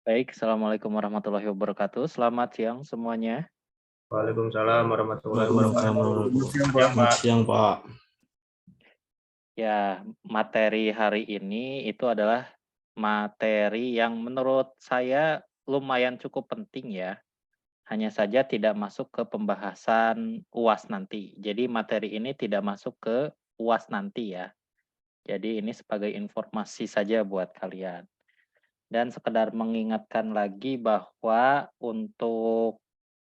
Baik, Assalamualaikum warahmatullahi wabarakatuh. Selamat siang semuanya. Waalaikumsalam warahmatullahi Waalaikumsalam wabarakatuh. warahmatullahi Ya, Selamat Pak. siang, Pak. Ya, materi hari ini itu adalah materi yang menurut saya lumayan cukup penting ya. Hanya saja tidak masuk ke pembahasan UAS nanti. Jadi materi ini tidak masuk ke UAS nanti ya. Jadi ini sebagai informasi saja buat kalian. Dan sekedar mengingatkan lagi bahwa untuk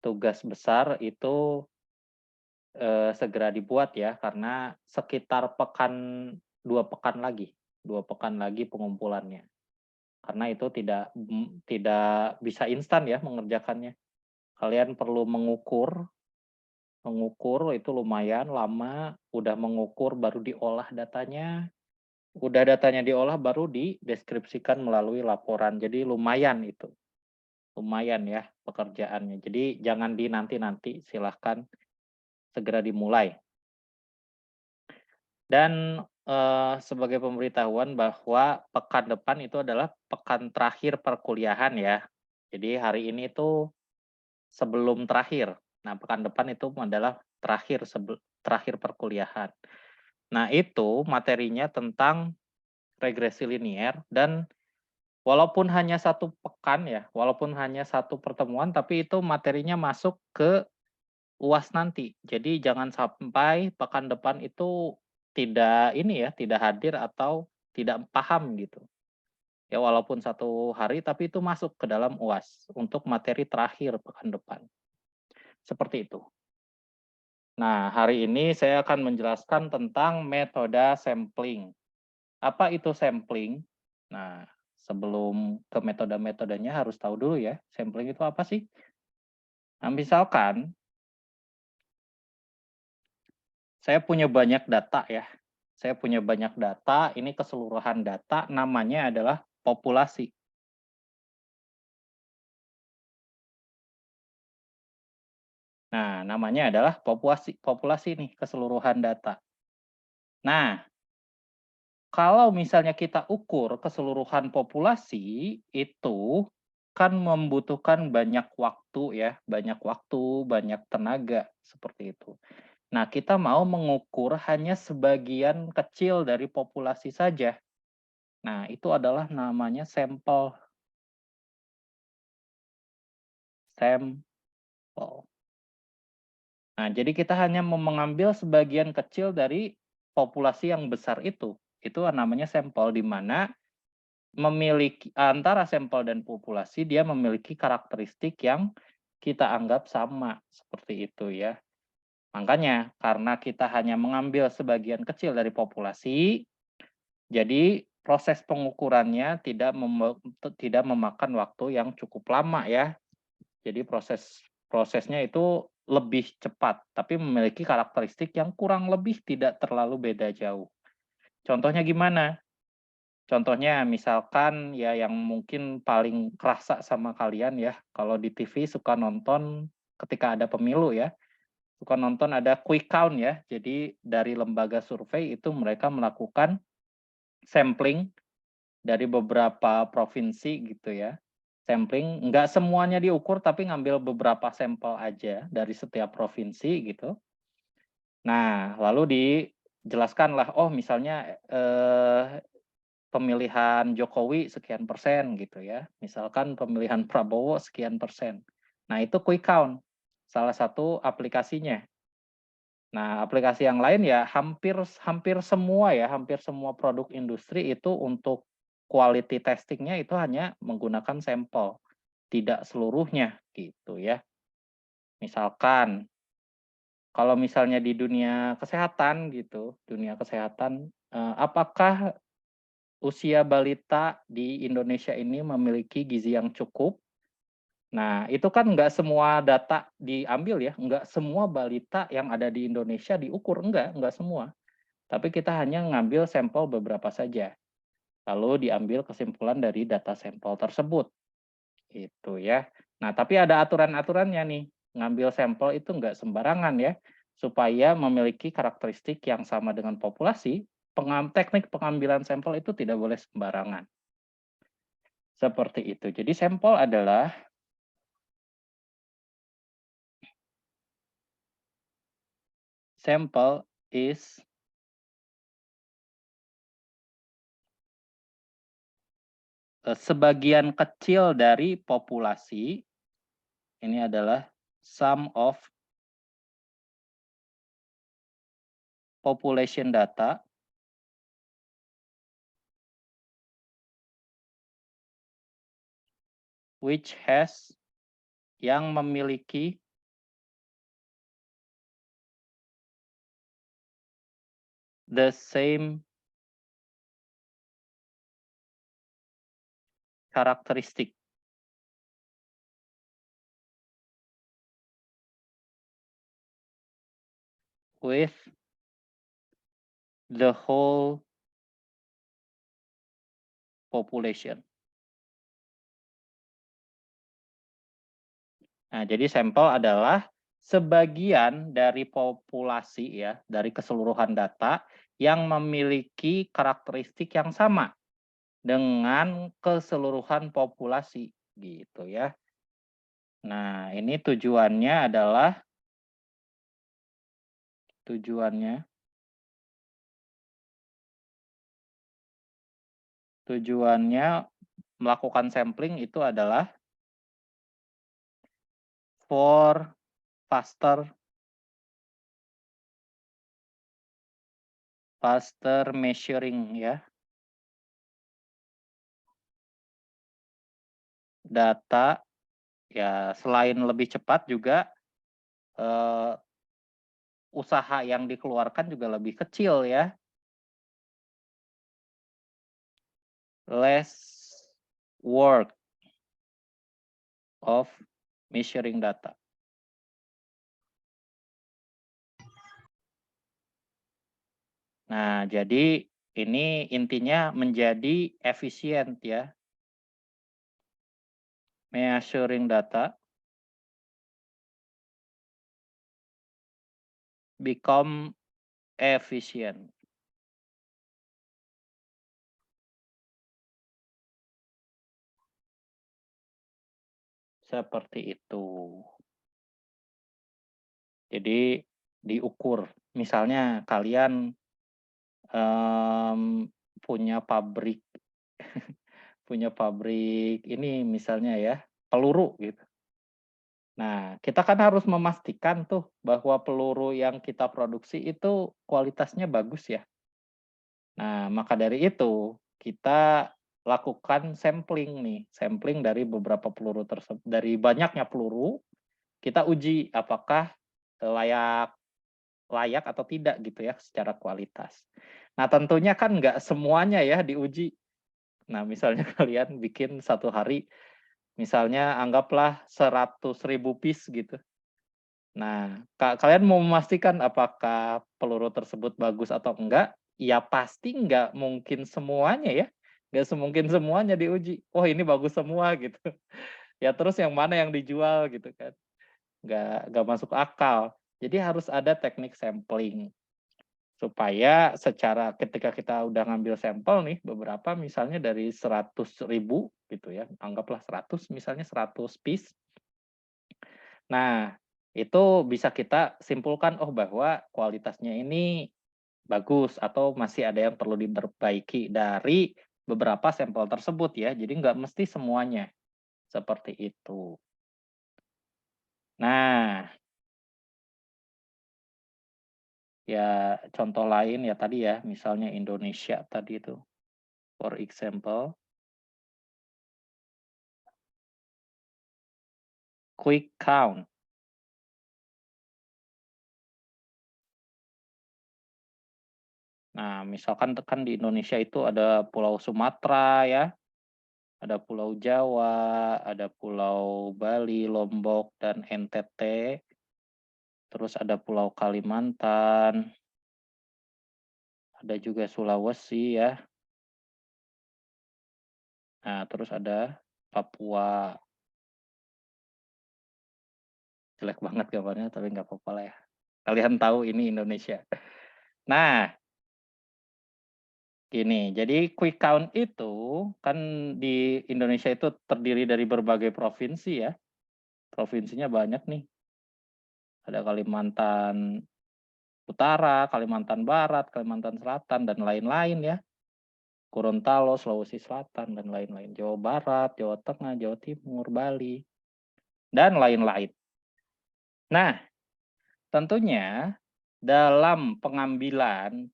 tugas besar itu segera dibuat ya, karena sekitar 2 pekan lagi pengumpulannya. Karena itu tidak bisa instan ya mengerjakannya. Kalian perlu mengukur mengukur itu lumayan lama, udah mengukur baru diolah datanya, udah datanya diolah baru dideskripsikan melalui laporan. Jadi lumayan ya pekerjaannya. Jadi jangan dinanti-nanti, silahkan segera dimulai. Dan, sebagai pemberitahuan bahwa pekan depan itu adalah pekan terakhir perkuliahan ya. Jadi hari ini itu sebelum terakhir. Nah, pekan depan itu adalah terakhir perkuliahan. Nah, itu materinya tentang regresi linier dan walaupun hanya satu pekan ya, walaupun hanya satu pertemuan, tapi itu materinya masuk ke UAS nanti. Jadi jangan sampai pekan depan itu tidak ini ya, tidak hadir atau tidak paham gitu. Ya walaupun satu hari tapi itu masuk ke dalam UAS untuk materi terakhir pekan depan. Seperti itu. Nah, hari ini saya akan menjelaskan tentang metode sampling. Apa itu sampling? Nah, sebelum ke metode-metodenya harus tahu dulu ya, sampling itu apa sih? Nah, misalkan saya punya banyak data ya. Saya punya banyak data, ini keseluruhan data namanya adalah populasi. Nah, namanya adalah populasi nih, keseluruhan data. Nah, kalau misalnya kita ukur keseluruhan populasi, itu kan membutuhkan banyak waktu ya, banyak tenaga, seperti itu. Nah, kita mau mengukur hanya sebagian kecil dari populasi saja. Nah, itu adalah namanya sampel. Sampel. Nah, jadi kita hanya mau mengambil sebagian kecil dari populasi yang besar itu. Itu namanya sampel, di mana memiliki antara sampel dan populasi dia memiliki karakteristik yang kita anggap sama, seperti itu ya. Makanya karena kita hanya mengambil sebagian kecil dari populasi, jadi proses pengukurannya tidak memakan waktu yang cukup lama ya. Jadi prosesnya itu lebih cepat, tapi memiliki karakteristik yang kurang lebih tidak terlalu beda jauh. Contohnya gimana? Contohnya misalkan ya yang mungkin paling kerasa sama kalian ya, kalau di TV suka nonton ketika ada pemilu ya, suka nonton ada quick count ya. Jadi dari lembaga survei itu mereka melakukan sampling dari beberapa provinsi gitu ya. Sampling, nggak semuanya diukur tapi ngambil beberapa sampel aja dari setiap provinsi gitu. Nah, lalu dijelaskanlah, oh misalnya pemilihan Jokowi sekian persen gitu ya. Misalkan pemilihan Prabowo sekian persen. Nah, itu quick count, salah satu aplikasinya. Nah, aplikasi yang lain ya hampir semua produk industri itu untuk quality testingnya itu hanya menggunakan sampel, tidak seluruhnya gitu ya. Misalkan kalau misalnya di dunia kesehatan gitu, apakah usia balita di Indonesia ini memiliki gizi yang cukup? Nah, itu kan nggak semua data diambil ya, nggak semua balita yang ada di Indonesia diukur, nggak semua. Tapi kita hanya ngambil sampel beberapa saja. Lalu diambil kesimpulan dari data sampel tersebut. Itu ya. Nah, tapi ada aturan-aturannya nih. Ngambil sampel itu nggak sembarangan ya. Supaya memiliki karakteristik yang sama dengan populasi, teknik pengambilan sampel itu tidak boleh sembarangan. Seperti itu. Jadi sampel adalah sample is sebagian kecil dari populasi. Ini adalah sum of population data which has, yang memiliki the same karakteristik with the whole population. Nah, jadi sampel adalah sebagian dari populasi ya, dari keseluruhan data yang memiliki karakteristik yang sama dengan keseluruhan populasi gitu ya. Nah, ini tujuannya adalah tujuannya melakukan sampling itu adalah for faster measuring ya data ya, selain lebih cepat juga usaha yang dikeluarkan juga lebih kecil ya. Less work of measuring data. Nah, jadi ini intinya menjadi efisien ya. Measuring data become efficient. Seperti itu. Jadi diukur. Misalnya kalian punya pabrik punya pabrik ini misalnya ya, peluru gitu. Nah, kita kan harus memastikan tuh bahwa peluru yang kita produksi itu kualitasnya bagus ya. Nah, maka dari itu kita lakukan sampling nih, sampling dari beberapa peluru tersebut, dari banyaknya peluru, kita uji apakah layak layak atau tidak gitu ya secara kualitas. Nah, tentunya kan nggak semuanya ya diuji. Nah, misalnya kalian bikin satu hari, misalnya anggaplah 100.000 piece gitu. Nah, kalian mau memastikan apakah peluru tersebut bagus atau enggak, ya pasti nggak mungkin semuanya ya, nggak semungkin semuanya diuji. Oh ini bagus semua gitu. Ya terus yang mana yang dijual gitu kan, nggak masuk akal. Jadi harus ada teknik sampling, supaya secara ketika kita udah ngambil sampel nih, beberapa misalnya dari 100.000 gitu ya, anggaplah 100 misalnya 100 piece. Nah, itu bisa kita simpulkan, oh bahwa kualitasnya ini bagus atau masih ada yang perlu diperbaiki dari beberapa sampel tersebut ya. Jadi nggak mesti semuanya, seperti itu. Nah, ya contoh lain ya tadi ya, misalnya Indonesia tadi itu, for example, quick count. Nah, misalkan kan di Indonesia itu ada Pulau Sumatera ya, ada Pulau Jawa, ada Pulau Bali, Lombok, dan NTT, terus ada Pulau Kalimantan, ada juga Sulawesi ya, nah terus ada Papua. Jelek banget gambarnya, tapi nggak apa-apa lah ya. Kalian tahu ini Indonesia. Nah, Gini, jadi quick count itu kan di Indonesia itu terdiri dari berbagai provinsi ya. Provinsinya banyak nih. Ada Kalimantan Utara, Kalimantan Barat, Kalimantan Selatan, dan lain-lain ya. Gorontalo, Sulawesi Selatan, dan lain-lain. Jawa Barat, Jawa Tengah, Jawa Timur, Bali, dan lain-lain. Nah, tentunya dalam pengambilan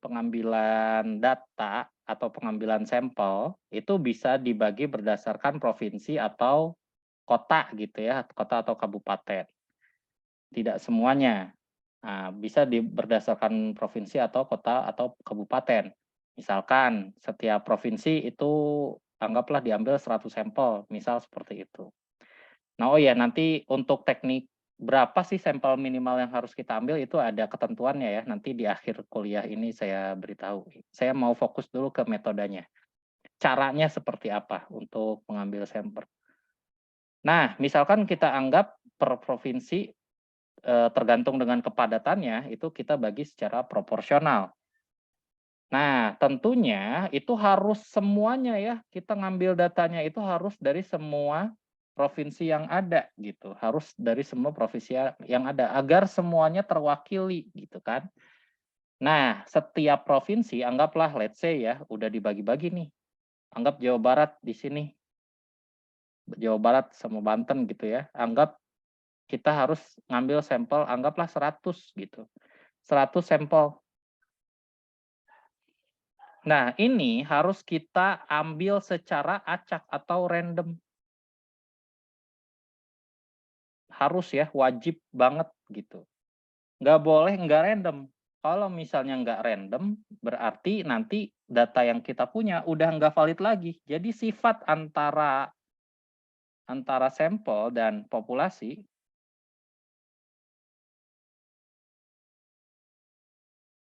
data atau pengambilan sampel itu bisa dibagi berdasarkan provinsi atau kota gitu ya, kota atau kabupaten. Tidak semuanya. Nah, bisa berdasarkan provinsi atau kota atau kabupaten. Misalkan setiap provinsi itu anggaplah diambil 100 sampel, misal seperti itu. Nah, oh ya, nanti untuk teknik berapa sih sampel minimal yang harus kita ambil itu ada ketentuannya ya. Nanti di akhir kuliah ini saya beritahu. Saya mau fokus dulu ke metodenya. Caranya seperti apa untuk mengambil sampel. Nah, misalkan kita anggap per provinsi tergantung dengan kepadatannya itu kita bagi secara proporsional. Nah, tentunya itu harus semuanya ya, kita ngambil datanya itu harus dari semua provinsi yang ada gitu, harus dari semua provinsi yang ada agar semuanya terwakili gitu kan. Nah, setiap provinsi anggaplah let's say ya udah dibagi-bagi nih. Anggap Jawa Barat di sini. Jawa Barat sama Banten gitu ya. Anggap kita harus ngambil sampel anggaplah 100 gitu. 100 sampel. Nah, ini harus kita ambil secara acak atau random. Harus ya, wajib banget gitu. Nggak boleh nggak random. Kalau misalnya nggak random, berarti nanti data yang kita punya udah nggak valid lagi. Jadi sifat antara sampel dan populasi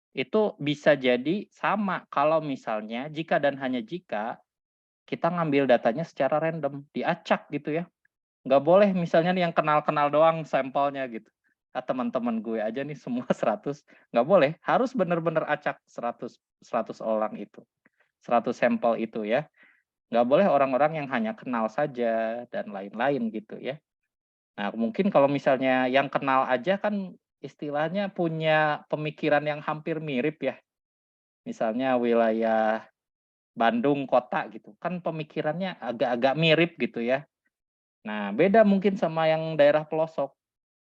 itu bisa jadi sama kalau misalnya jika dan hanya jika kita ngambil datanya secara random, diacak gitu ya. Nggak boleh misalnya nih yang kenal-kenal doang sampelnya gitu. Ah, teman-teman gue aja nih semua 100, nggak boleh. Harus benar-benar acak 100 orang itu. 100 sampel itu ya. Nggak boleh orang-orang yang hanya kenal saja dan lain-lain gitu ya. Nah, mungkin kalau misalnya yang kenal aja kan istilahnya punya pemikiran yang hampir mirip ya. Misalnya wilayah Bandung kota gitu. Kan pemikirannya agak-agak mirip gitu ya. Nah, beda mungkin sama yang daerah pelosok.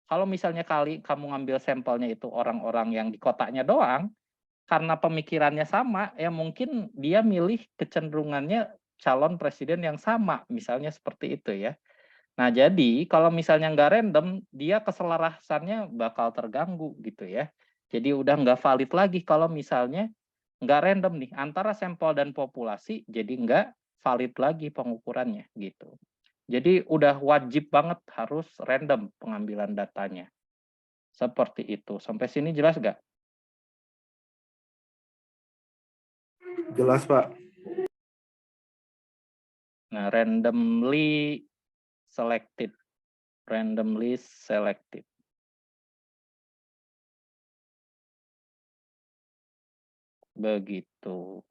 Kalau misalnya kamu ngambil sampelnya itu orang-orang yang di kotanya doang, karena pemikirannya sama, ya mungkin dia milih kecenderungannya calon presiden yang sama, misalnya seperti itu ya. Nah, jadi kalau misalnya nggak random, dia keselarasannya bakal terganggu gitu ya. Jadi udah nggak valid lagi kalau misalnya nggak random nih, antara sampel dan populasi, jadi nggak valid lagi pengukurannya gitu. Jadi udah wajib banget harus random pengambilan datanya. Seperti itu. Sampai sini jelas nggak? Jelas, Pak. Nah, randomly selected. Randomly selected. Begitu.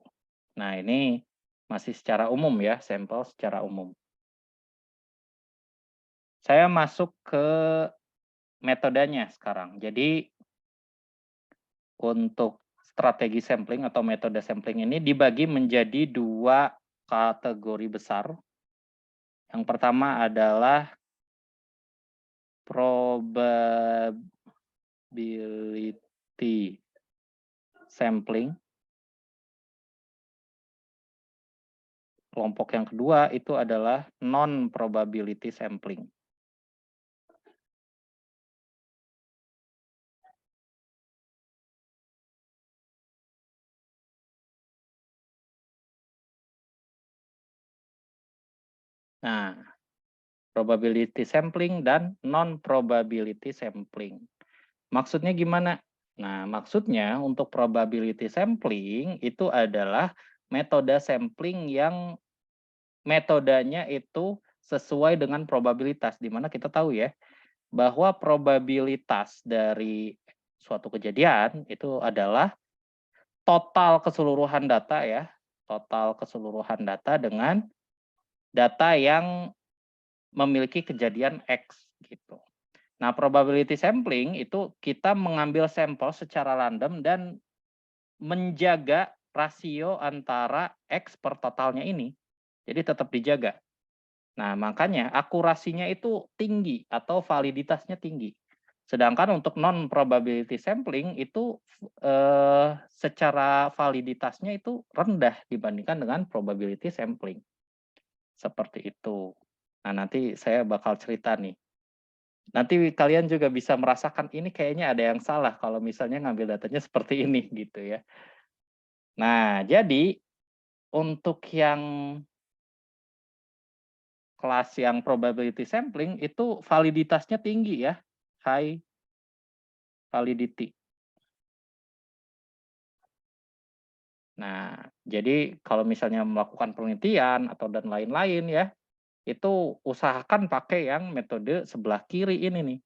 Nah, ini masih secara umum ya, sampel secara umum. Saya masuk ke metodenya sekarang. Jadi, untuk strategi sampling atau metode sampling ini dibagi menjadi 2 kategori besar. Yang pertama adalah probability sampling. Kelompok yang kedua itu adalah non-probability sampling. Nah, probability sampling dan non-probability sampling. Maksudnya gimana? Nah, maksudnya untuk probability sampling itu adalah metode sampling yang metodenya itu sesuai dengan probabilitas, di mana kita tahu ya, bahwa probabilitas dari suatu kejadian itu adalah total keseluruhan data ya, total keseluruhan data dengan data yang memiliki kejadian X gitu. Nah, probability sampling itu kita mengambil sampel secara random dan menjaga rasio antara X per totalnya ini. Jadi tetap dijaga. Nah, makanya akurasinya itu tinggi atau validitasnya tinggi. Sedangkan untuk non probability sampling itu secara validitasnya itu rendah dibandingkan dengan probability sampling. Seperti itu. Nah, nanti saya bakal cerita nih. Nanti kalian juga bisa merasakan ini kayaknya ada yang salah kalau misalnya ngambil datanya seperti ini gitu ya. Nah, jadi untuk yang kelas yang probability sampling itu validitasnya tinggi ya, high validity. Nah, jadi kalau misalnya melakukan penelitian atau dan lain-lain ya, itu usahakan pakai yang metode sebelah kiri ini nih.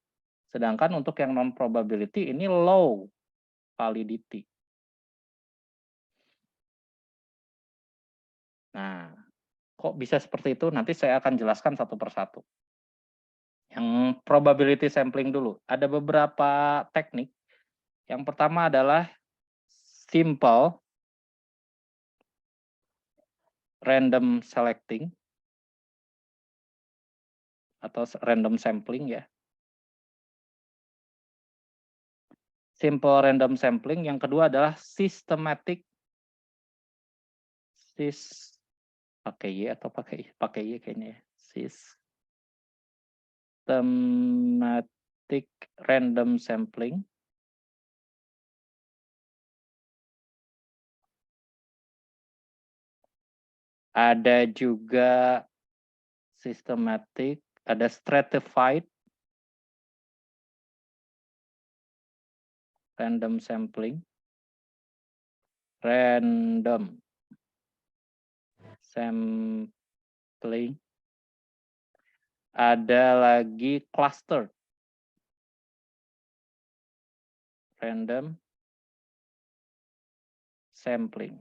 Sedangkan untuk yang non probability ini low validity. Nah, kok bisa seperti itu? Nanti saya akan jelaskan satu persatu. Yang probability sampling dulu. Ada beberapa teknik. Yang pertama adalah simple random selecting atau random sampling ya. Simple random sampling. Yang kedua adalah systematic pakai Y atau pakai Y kayaknya ya. Systematic random sampling. Ada juga systematic, ada stratified random sampling. Random sampling. Ada lagi cluster random sampling.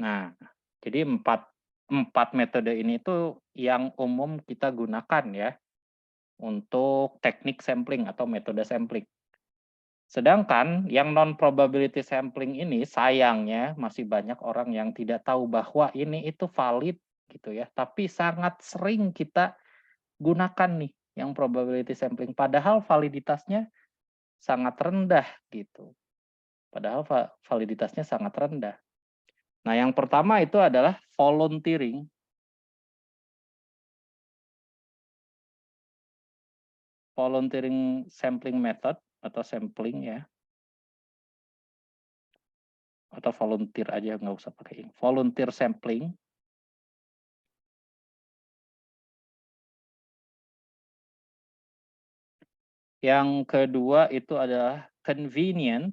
Nah, jadi empat metode ini tuh yang umum kita gunakan ya untuk teknik sampling atau metode sampling. Sedangkan yang non probability sampling ini sayangnya masih banyak orang yang tidak tahu bahwa ini itu valid gitu ya. Tapi sangat sering kita gunakan nih yang probability sampling padahal validitasnya sangat rendah gitu. Padahal validitasnya sangat rendah. Nah, yang pertama itu adalah volunteering. Volunteering sampling method atau sampling ya. Atau volunteer aja, nggak usah pakai ini. Volunteer sampling. Yang kedua itu adalah convenient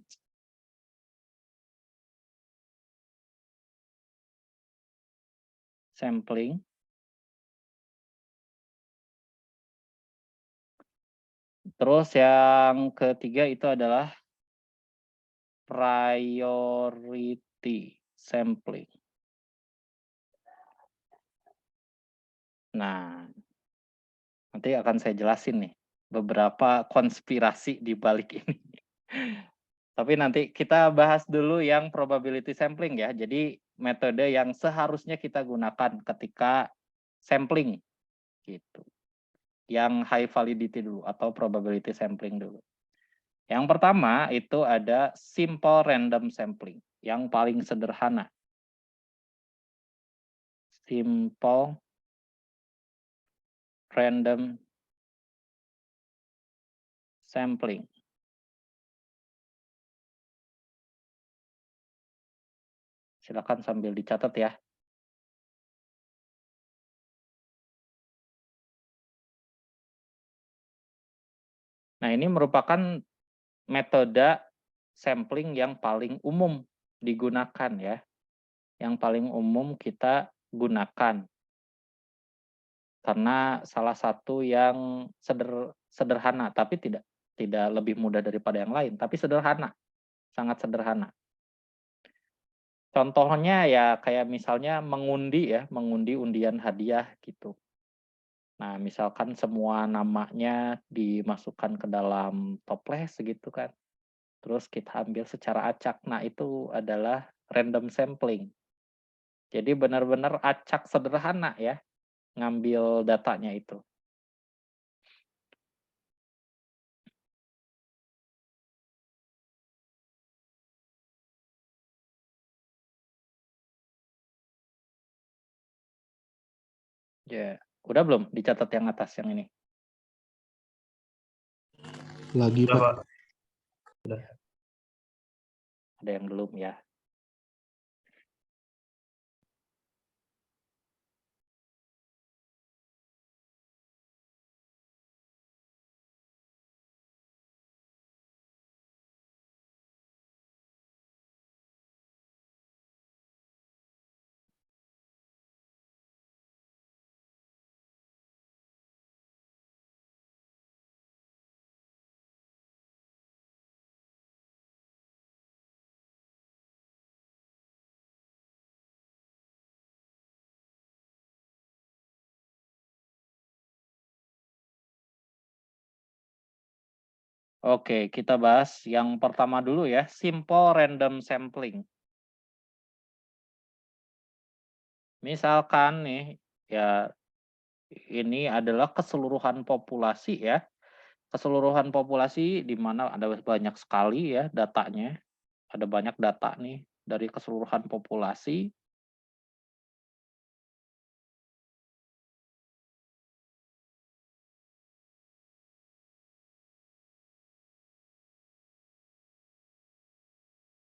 sampling. Terus yang ketiga itu adalah priority sampling. Nah, nanti akan saya jelasin nih beberapa konspirasi di balik ini. Tapi nanti kita bahas dulu yang probability sampling ya. Jadi metode yang seharusnya kita gunakan ketika sampling gitu. Yang high validity dulu atau probability sampling dulu. Yang pertama itu ada simple random sampling yang paling sederhana. Simple random sampling. Silakan sambil dicatat ya. Nah, ini merupakan metode sampling yang paling umum digunakan ya. Yang paling umum kita gunakan. Karena salah satu yang sederhana, tapi tidak lebih mudah daripada yang lain, tapi sederhana, sangat sederhana. Contohnya ya kayak misalnya mengundi ya, mengundi undian hadiah gitu. Nah, misalkan semua namanya dimasukkan ke dalam toples gitu kan. Terus kita ambil secara acak. Nah, itu adalah random sampling. Jadi benar-benar acak sederhana ya, ngambil datanya itu. Ya, udah belum dicatat yang atas yang ini? Lagi, Udah, Pak. Pak. Ada yang belum ya? Oke, kita bahas yang pertama dulu ya, simple random sampling. Misalkan nih, ya ini adalah keseluruhan populasi ya. Keseluruhan populasi di mana ada banyak sekali ya datanya. Ada banyak data nih dari keseluruhan populasi.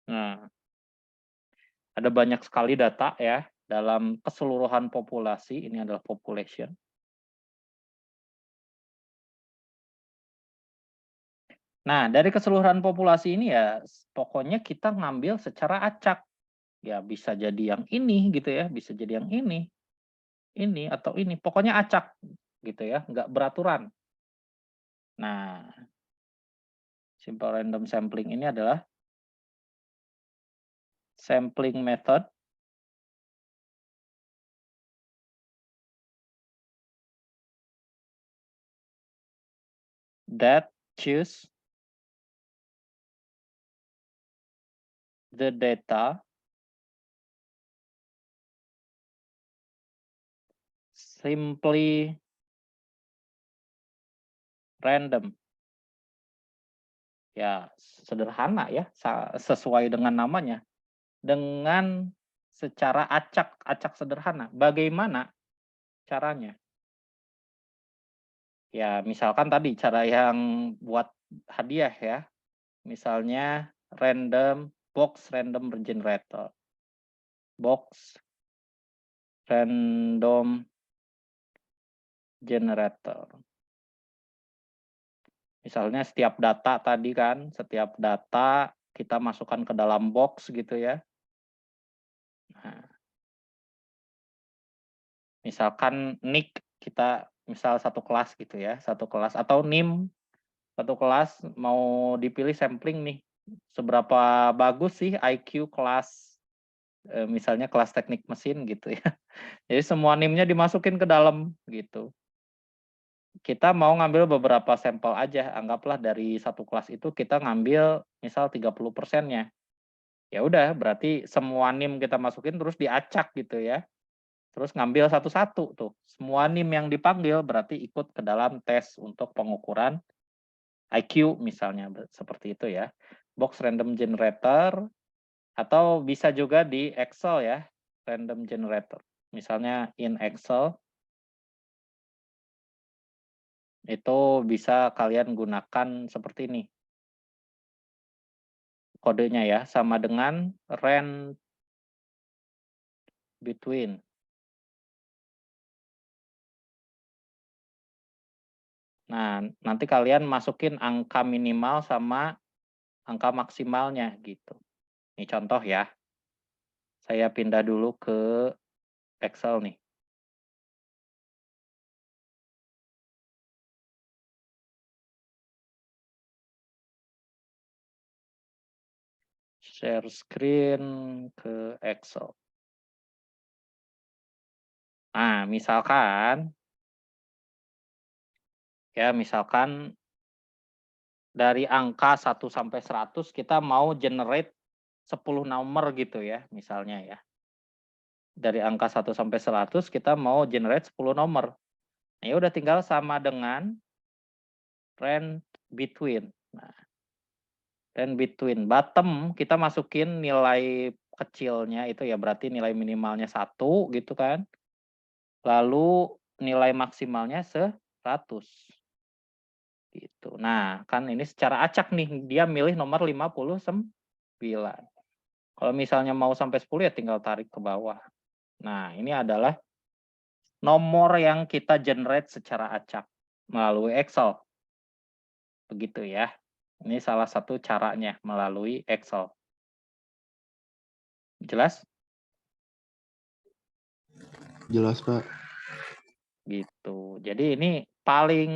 Nah, ada banyak sekali data ya dalam keseluruhan populasi, ini adalah population. Nah, dari keseluruhan populasi ini ya pokoknya kita ngambil secara acak. Ya bisa jadi yang ini gitu ya, bisa jadi yang ini atau ini. Pokoknya acak gitu ya, nggak beraturan. Nah, simple random sampling ini adalah sampling method that choose the data simply random. Ya, sederhana ya, sesuai dengan namanya. Dengan secara acak, acak sederhana. Bagaimana caranya? Ya, misalkan tadi cara yang buat hadiah ya. Misalnya box random generator. Box random generator. Misalnya setiap data tadi kan, setiap data kita masukkan ke dalam box gitu ya. Nah, misalkan nick kita misal satu kelas gitu ya, satu kelas atau NIM satu kelas mau dipilih sampling nih. Seberapa bagus sih IQ kelas misalnya kelas teknik mesin gitu ya. Jadi semua NIM-nya dimasukin ke dalam gitu. Kita mau ngambil beberapa sampel aja, anggaplah dari satu kelas itu kita ngambil misal 30%-nya. Ya udah, berarti semua NIM kita masukin terus diacak gitu ya. Terus ngambil satu-satu tuh. Semua NIM yang dipanggil berarti ikut ke dalam tes untuk pengukuran IQ misalnya seperti itu ya. Box random generator atau bisa juga di Excel ya, random generator. Misalnya in Excel itu bisa kalian gunakan seperti ini. Kodenya ya, sama dengan rand between. Nah, nanti kalian masukin angka minimal sama angka maksimalnya gitu. Ini contoh ya. Saya pindah dulu ke Excel nih. Share screen ke Excel. Nah, misalkan dari angka 1 sampai 100 kita mau generate 10 nomor gitu ya, misalnya ya. Dari angka 1 sampai 100 kita mau generate 10 nomor. Nah, ya udah tinggal sama dengan range between. Nah, range between bottom kita masukin nilai kecilnya itu ya, berarti nilai minimalnya 1 gitu kan. Lalu nilai maksimalnya 100 gitu. Nah, kan ini secara acak nih, dia milih nomor 59. Kalau misalnya mau sampai 10 ya tinggal tarik ke bawah. Nah, ini adalah nomor yang kita generate secara acak melalui Excel. Begitu ya. Ini salah satu caranya melalui Excel. Jelas? Jelas, Pak. Gitu. Jadi ini paling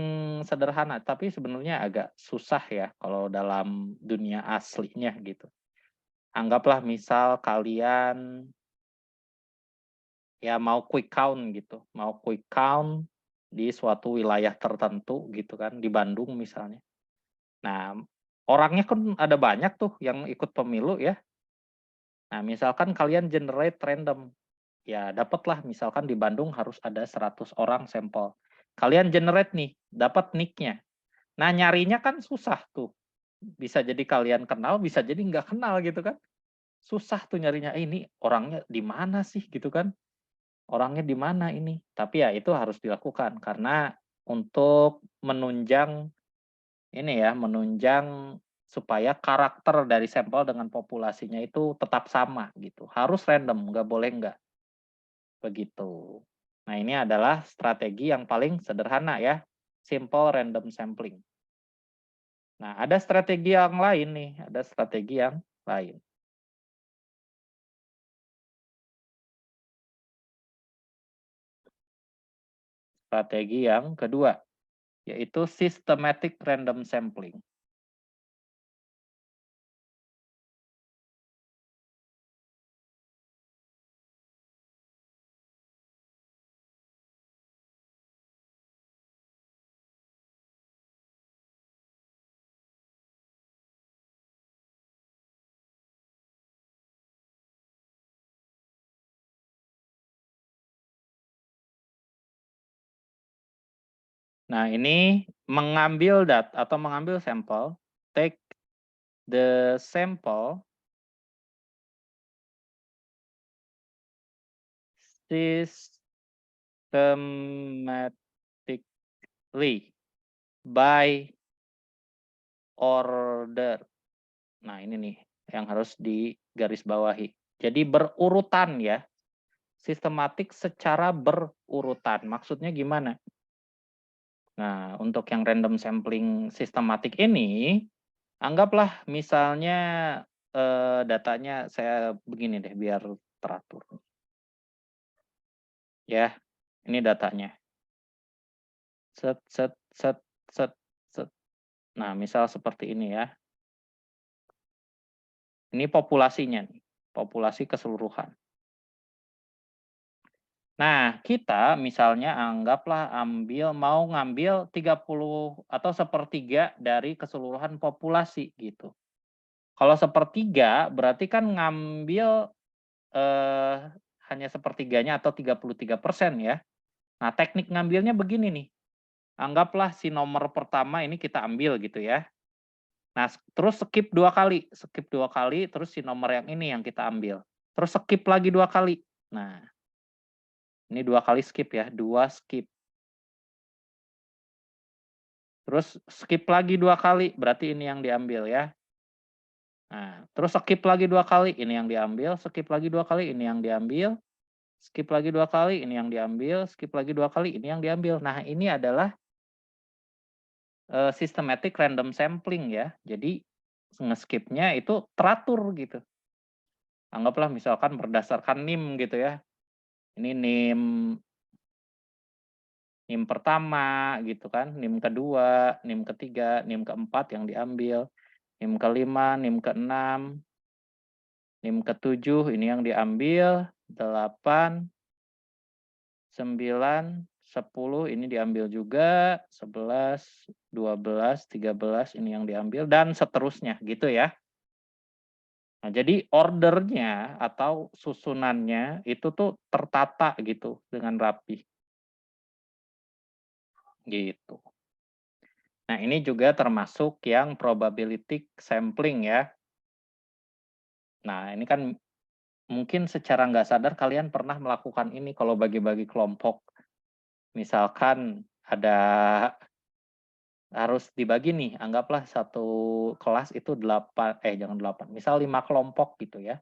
sederhana, tapi sebenarnya agak susah ya kalau dalam dunia aslinya gitu. Anggaplah misal kalian ya mau quick count gitu, mau quick count di suatu wilayah tertentu gitu kan, di Bandung misalnya. Nah, orangnya kan ada banyak tuh yang ikut pemilu ya. Nah, misalkan kalian generate random, ya dapatlah misalkan di Bandung harus ada 100 orang sampel. Kalian generate nih, dapat nick-nya. Nah, nyarinya kan susah tuh. Bisa jadi kalian kenal, bisa jadi nggak kenal gitu kan. Susah tuh nyarinya, ini orangnya di mana sih gitu kan. Orangnya di mana ini? Tapi ya itu harus dilakukan karena untuk menunjang ini ya, menunjang supaya karakter dari sampel dengan populasinya itu tetap sama gitu. Harus random, nggak boleh nggak. Begitu. Nah, ini adalah strategi yang paling sederhana ya, simple random sampling. Nah, ada strategi yang lain nih, ada strategi yang lain. Strategi yang kedua, yaitu systematic random sampling. Nah, ini mengambil atau mengambil sampel, take the sample systematically by order. Nah, ini nih yang harus digarisbawahi. Jadi berurutan ya, sistematik secara berurutan. Maksudnya gimana? Nah, untuk yang random sampling sistematik ini, anggaplah misalnya datanya saya begini deh biar teratur. Ya, ini datanya. Set, set, set, set, set. Nah, misal seperti ini ya. Ini populasinya nih, populasi keseluruhan. Nah, kita misalnya anggaplah mau ngambil 30 atau sepertiga dari keseluruhan populasi gitu. Kalau sepertiga berarti kan ngambil eh, hanya sepertiganya atau 33% ya. Nah, teknik ngambilnya begini nih. Anggaplah si nomor pertama ini kita ambil gitu ya. Nah, terus skip dua kali, terus si nomor yang ini yang kita ambil. Terus skip lagi 2 kali. Nah, ini 2 kali skip ya, 2 skip. Terus skip lagi 2 kali, berarti ini yang diambil ya. Nah, terus skip lagi 2 kali, ini yang diambil, skip lagi 2 kali, ini yang diambil, skip lagi 2 kali, ini yang diambil, skip lagi 2 kali, ini yang diambil. Nah, ini adalah systematic random sampling ya. Jadi nge-skip-nya itu teratur gitu. Anggaplah misalkan berdasarkan NIM gitu ya. Ini NIM pertama gitu kan, NIM kedua, NIM ketiga, NIM keempat yang diambil, NIM kelima, NIM keenam, NIM ke-7 ini yang diambil, 8, 9, 10 ini diambil juga, 11, 12, 13 ini yang diambil, dan seterusnya gitu ya. Nah, jadi ordernya atau susunannya itu tuh tertata gitu dengan rapi. Gitu. Nah, ini juga termasuk yang probability sampling ya. Nah, ini kan mungkin secara nggak sadar kalian pernah melakukan ini kalau bagi-bagi kelompok. Misalkan ada harus dibagi nih, anggaplah satu kelas itu 8, jangan 8, misal 5 kelompok gitu ya.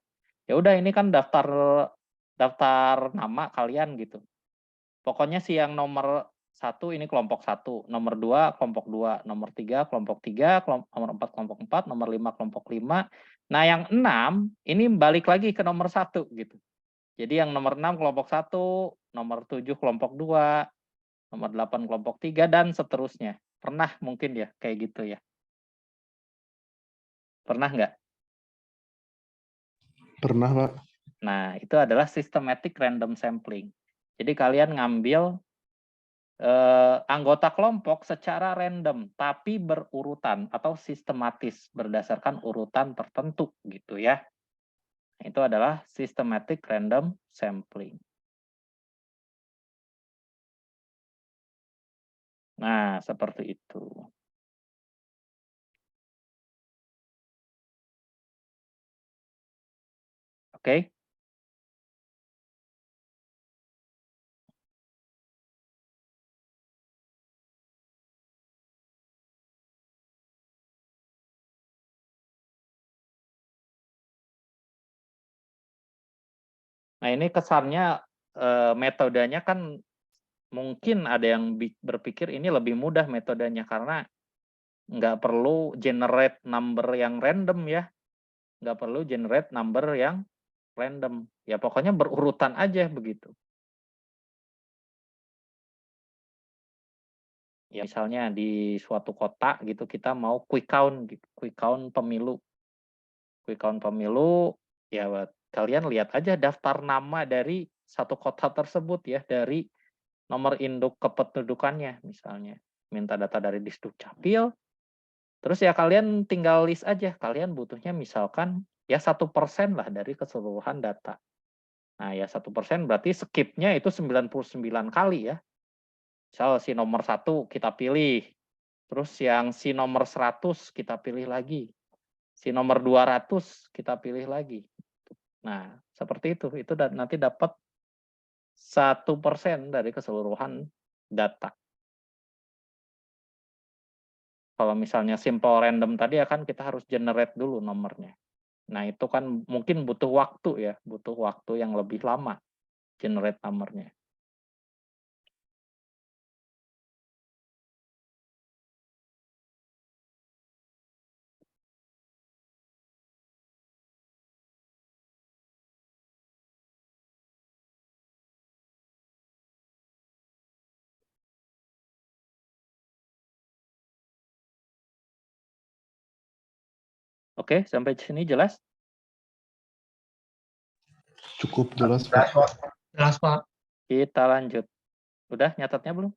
Ya udah ini kan daftar daftar nama kalian gitu. Pokoknya si yang nomor 1 ini kelompok 1, nomor 2 kelompok 2, nomor 3 kelompok 3, nomor 4 kelompok 4, nomor 5 kelompok 5. Nah, yang 6 ini balik lagi ke nomor 1 gitu. Jadi yang nomor 6 kelompok 1, nomor 7 kelompok 2, nomor 8 kelompok 3, dan seterusnya. Pernah mungkin ya kayak gitu ya? Pernah nggak? Pernah, Pak. Nah, itu adalah systematic random sampling. Jadi kalian ngambil anggota kelompok secara random, tapi berurutan atau sistematis berdasarkan urutan tertentu gitu ya. Itu adalah systematic random sampling. Nah, seperti itu. Oke? Nah, ini kesannya metodenya kan mungkin ada yang berpikir ini lebih mudah metodenya karena nggak perlu generate number yang random ya. Nggak perlu generate number yang random. Ya pokoknya berurutan aja begitu. Ya misalnya di suatu kota gitu kita mau quick count gitu, quick count pemilu. Quick count pemilu, ya kalian lihat aja daftar nama dari satu kota tersebut ya, dari nomor induk kependudukannya misalnya. Minta data dari Disdukcapil, terus ya kalian tinggal list aja, kalian butuhnya misalkan ya 1% lah dari keseluruhan data. Nah ya 1% berarti skip-nya itu 99 kali ya. Misal si nomor 1 kita pilih, terus yang si nomor 100 kita pilih lagi, si nomor 200 kita pilih lagi. Nah, seperti itu nanti dapat 1% dari keseluruhan data. Kalau misalnya simple random tadi akan kita harus generate dulu nomornya. Nah, itu kan mungkin butuh waktu ya, butuh waktu yang lebih lama generate nomornya. Oke, sampai sini jelas? Cukup jelas, Pak. Jelas, Pak. Kita lanjut. Udah nyatatnya belum?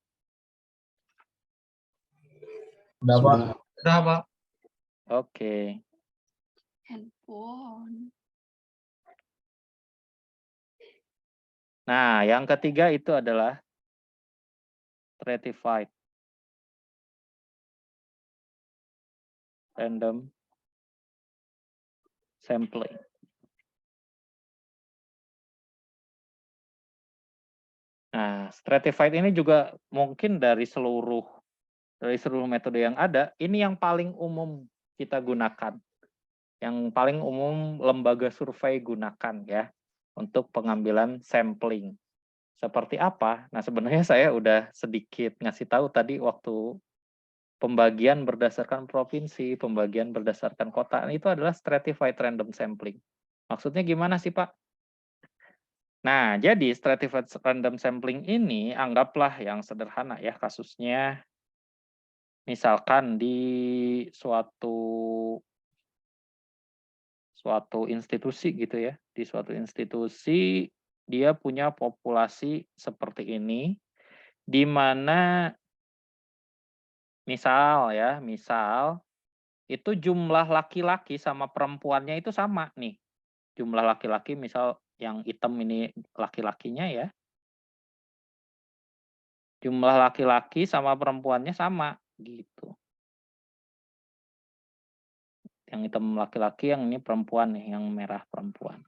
Udah, Pak. Sudah. Udah, Pak. Oke. Handphone. Nah, yang ketiga itu adalah stratified random sampling. Nah, stratified ini juga mungkin dari seluruh metode yang ada, ini yang paling umum kita gunakan. Yang paling umum lembaga survei gunakan ya untuk pengambilan sampling. Seperti apa? Nah, sebenarnya saya udah sedikit ngasih tahu tadi waktu pembagian berdasarkan provinsi, pembagian berdasarkan kota. Itu adalah stratified random sampling. Maksudnya gimana sih, Pak? Nah, jadi stratified random sampling ini anggaplah yang sederhana ya kasusnya. Misalkan di suatu suatu institusi gitu ya. Di suatu institusi dia punya populasi seperti ini, di mana misal itu jumlah laki-laki sama perempuannya itu sama nih. Jumlah laki-laki misal yang hitam ini laki-lakinya ya. Jumlah laki-laki sama perempuannya sama gitu. Yang hitam laki-laki, yang ini perempuan nih, yang merah perempuan.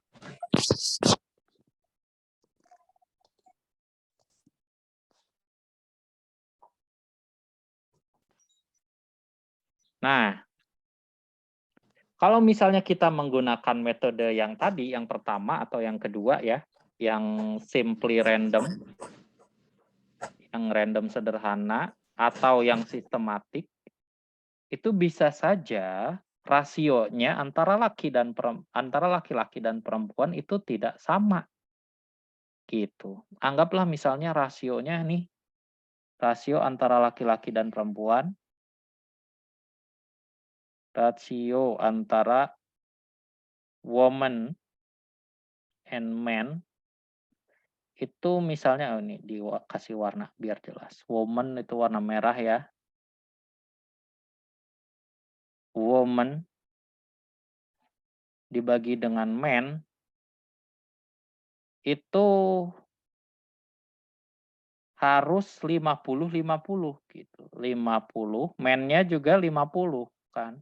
Nah, kalau misalnya kita menggunakan metode yang tadi, yang pertama atau yang kedua ya, yang simply random, yang random sederhana, atau yang sistematik, itu bisa saja rasionya antara laki-laki dan perempuan itu tidak sama. Gitu. Anggaplah misalnya rasionya nih, rasio antara laki-laki dan perempuan, rasio antara woman and man, itu misalnya ini dikasih warna biar jelas. Woman itu warna merah ya. Woman dibagi dengan man itu harus 50-50 gitu. 50, man-nya juga 50 kan.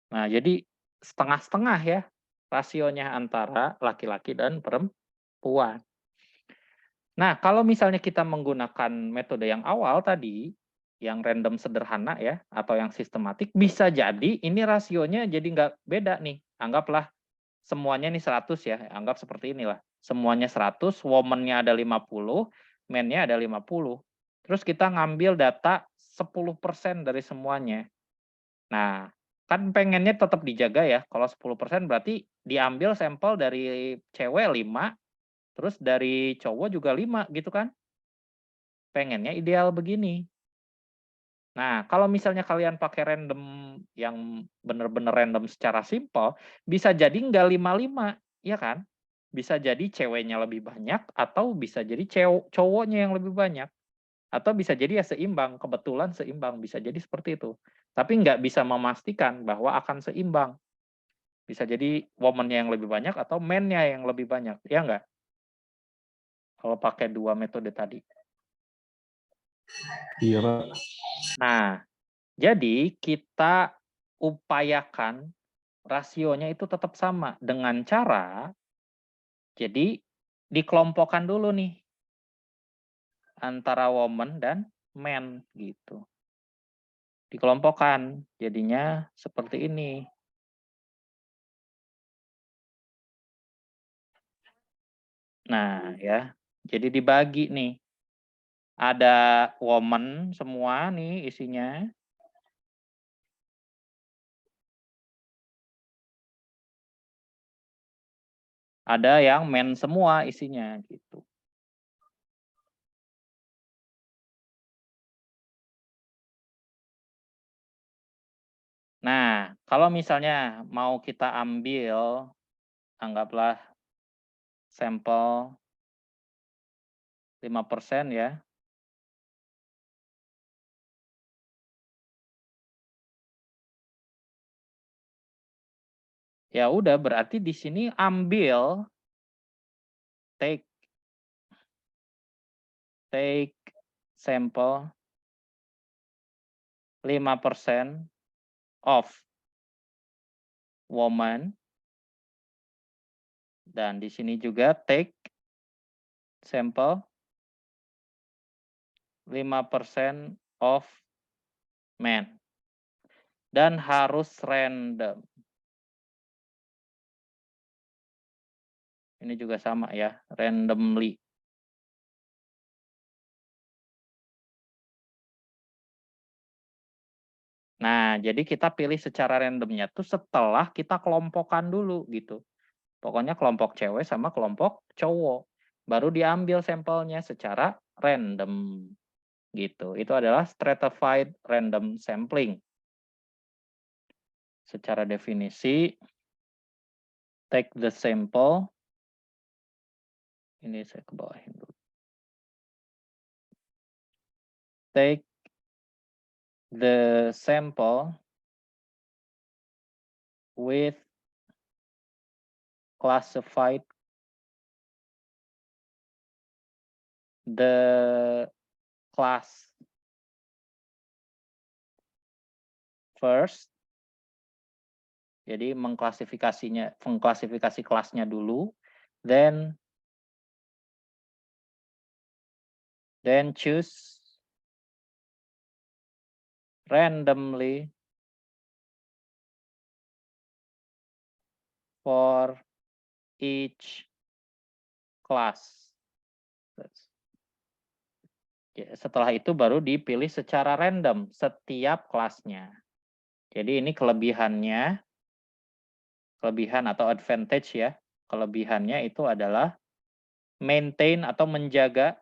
Nah, jadi setengah-setengah ya rasionya antara laki-laki dan perempuan. Nah, kalau misalnya kita menggunakan metode yang awal tadi, yang random sederhana ya, atau yang sistematik, bisa jadi ini rasionya jadi nggak beda nih. Anggaplah semuanya nih 100 ya, anggap seperti inilah. Semuanya 100, woman-nya ada 50, man-nya ada 50. Terus kita ngambil data 10% dari semuanya. Nah, kan pengennya tetap dijaga ya, kalau 10% berarti diambil sampel dari cewek 5, terus dari cowok juga 5 gitu kan. Pengennya ideal begini. Nah, kalau misalnya kalian pakai random yang bener-bener random secara simpel, bisa jadi nggak 5-5, ya kan? Bisa jadi ceweknya lebih banyak, atau bisa jadi cowoknya yang lebih banyak. Atau bisa jadi ya seimbang, kebetulan seimbang, bisa jadi seperti itu. Tapi nggak bisa memastikan bahwa akan seimbang. Bisa jadi woman-nya yang lebih banyak atau man-nya yang lebih banyak, ya nggak? Kalau pakai dua metode tadi. Iya, Pak. Nah, jadi kita upayakan rasionya itu tetap sama dengan cara jadi dikelompokkan dulu nih antara woman dan man gitu. Dikelompokkan, jadinya seperti ini. Nah, ya. Jadi dibagi nih. Ada woman semua nih isinya. Ada yang men semua isinya gitu. Nah, kalau misalnya mau kita ambil, anggaplah sampel 5% ya. Ya udah berarti di sini ambil take sampel 5% of woman, dan di sini juga take sampel 5% of men. Dan harus random. Ini juga sama ya, randomly. Nah, jadi kita pilih secara randomnya tuh setelah kita kelompokkan dulu gitu. Pokoknya kelompok cewek sama kelompok cowok. Baru diambil sampelnya secara random gitu. Itu adalah stratified random sampling. secara definisi, take the sample. Ini saya ke bawahin dulu. Take the sample with classified the class first. Jadi mengklasifikasi kelasnya dulu, then choose randomly for each class. Setelah itu baru dipilih secara random setiap kelasnya. Jadi ini kelebihan atau advantage ya. Kelebihannya itu adalah maintain atau menjaga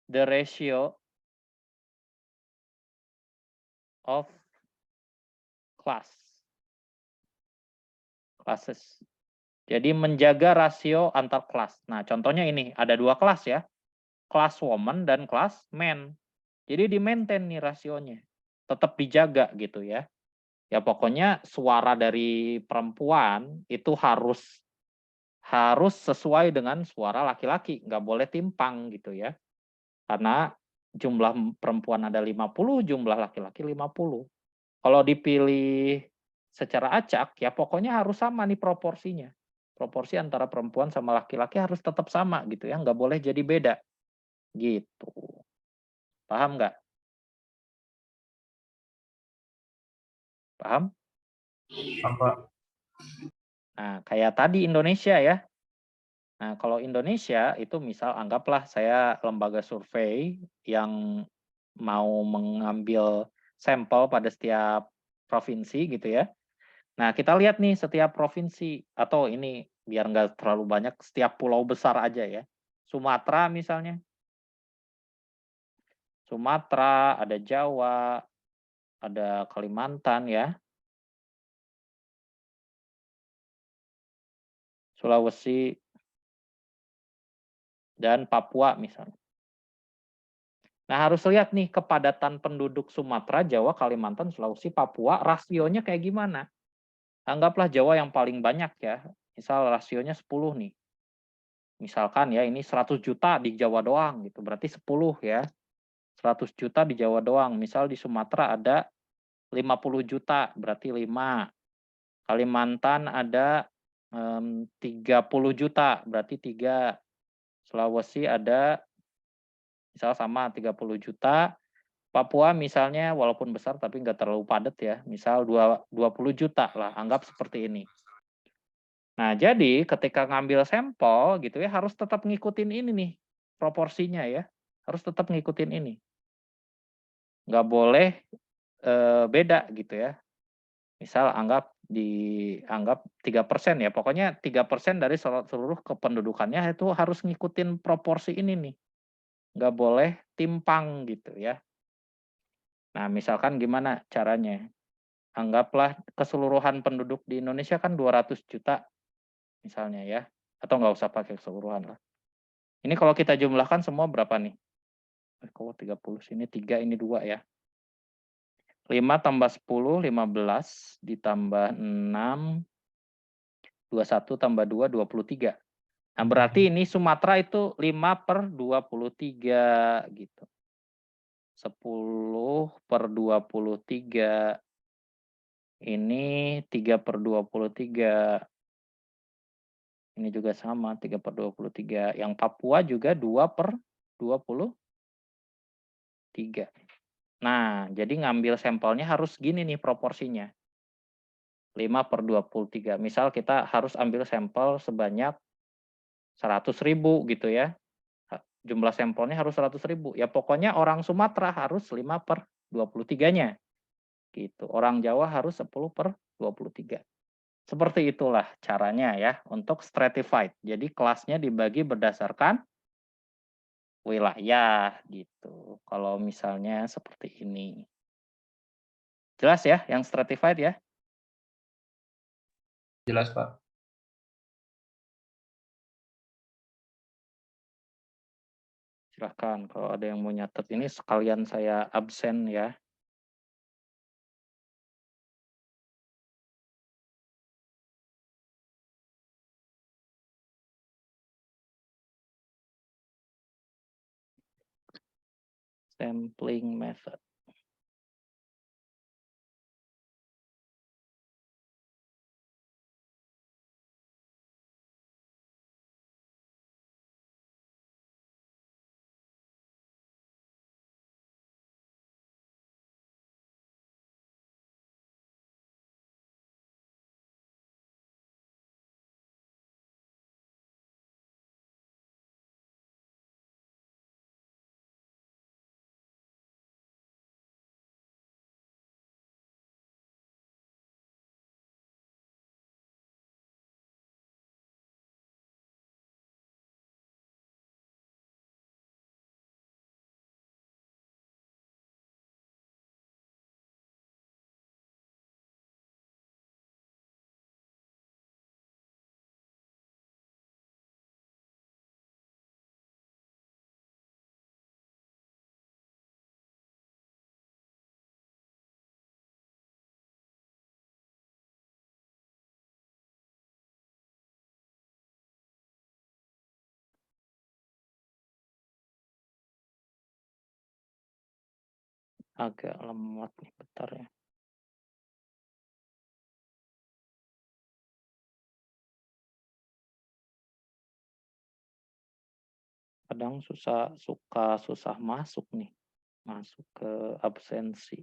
the ratio of classes. Jadi menjaga rasio antar kelas. Nah, contohnya ini ada 2 kelas ya. Kelas woman dan kelas man. Jadi di-maintain nih rasionya. Tetap dijaga gitu ya. Ya pokoknya suara dari perempuan itu harus sesuai dengan suara laki-laki, nggak boleh timpang gitu ya. Karena jumlah perempuan ada 50, jumlah laki-laki 50. Kalau dipilih secara acak, ya pokoknya harus sama nih proporsinya. Proporsi antara perempuan sama laki-laki harus tetap sama gitu ya, nggak boleh jadi beda. Gitu. Paham nggak? Paham? Apa? Nah, kayak tadi Indonesia ya. Nah, kalau Indonesia itu misal anggaplah saya lembaga survei yang mau mengambil sampel pada setiap provinsi gitu ya. Nah, kita lihat nih setiap provinsi, atau ini biar nggak terlalu banyak, setiap pulau besar aja ya. Sumatera misalnya. Sumatera, ada Jawa, ada Kalimantan ya. Sulawesi, dan Papua misalnya. Nah, harus lihat nih kepadatan penduduk Sumatera, Jawa, Kalimantan, Sulawesi, Papua, rasionya kayak gimana. Anggaplah Jawa yang paling banyak ya. Misal rasionya 10 nih. Misalkan ya ini 100 juta di Jawa doang gitu. Berarti 10 ya. 100 juta di Jawa doang. Misal di Sumatera ada 50 juta, berarti 5. Kalimantan ada 30 juta, berarti 3. Sulawesi ada misal sama 30 juta. Papua misalnya walaupun besar tapi nggak terlalu padat ya. Misal 20 juta lah, anggap seperti ini. Nah, jadi ketika ngambil sampel gitu ya harus tetap ngikutin ini nih proporsinya ya. Harus tetap ngikutin ini. Nggak boleh beda gitu ya. Misal dianggap 3% ya. Pokoknya 3% dari seluruh kependudukannya itu harus ngikutin proporsi ini nih. Nggak boleh timpang gitu ya. Nah, misalkan gimana caranya? Anggaplah keseluruhan penduduk di Indonesia kan 200 juta misalnya ya. Atau nggak usah pakai keseluruhan lah. Ini kalau kita jumlahkan semua berapa nih? Kok 30 sini 3 ini 2 ya. 5 tambah 10, 15 ditambah 6, 21 tambah 2, 23. Nah, berarti ini Sumatera itu 5/23 gitu. 10/23. Ini 3/23. Ini juga sama 3/23. Yang Papua juga 2/23. Nah, jadi ngambil sampelnya harus gini nih proporsinya. 5/23. Misal kita harus ambil sampel sebanyak 100.000 gitu ya. Jumlah sampelnya harus 100.000. Ya pokoknya orang Sumatera harus 5/23-nya. Gitu. Orang Jawa harus 10/23. Seperti itulah caranya ya untuk stratified. Jadi kelasnya dibagi berdasarkan wilayah gitu. Kalau misalnya seperti ini. Jelas ya yang stratified ya? Jelas, Pak. Silahkan kalau ada yang mau nyatet ini sekalian saya absen ya. Sampling method. Agak lemot nih, bentar ya. Kadang susah masuk nih, masuk ke absensi.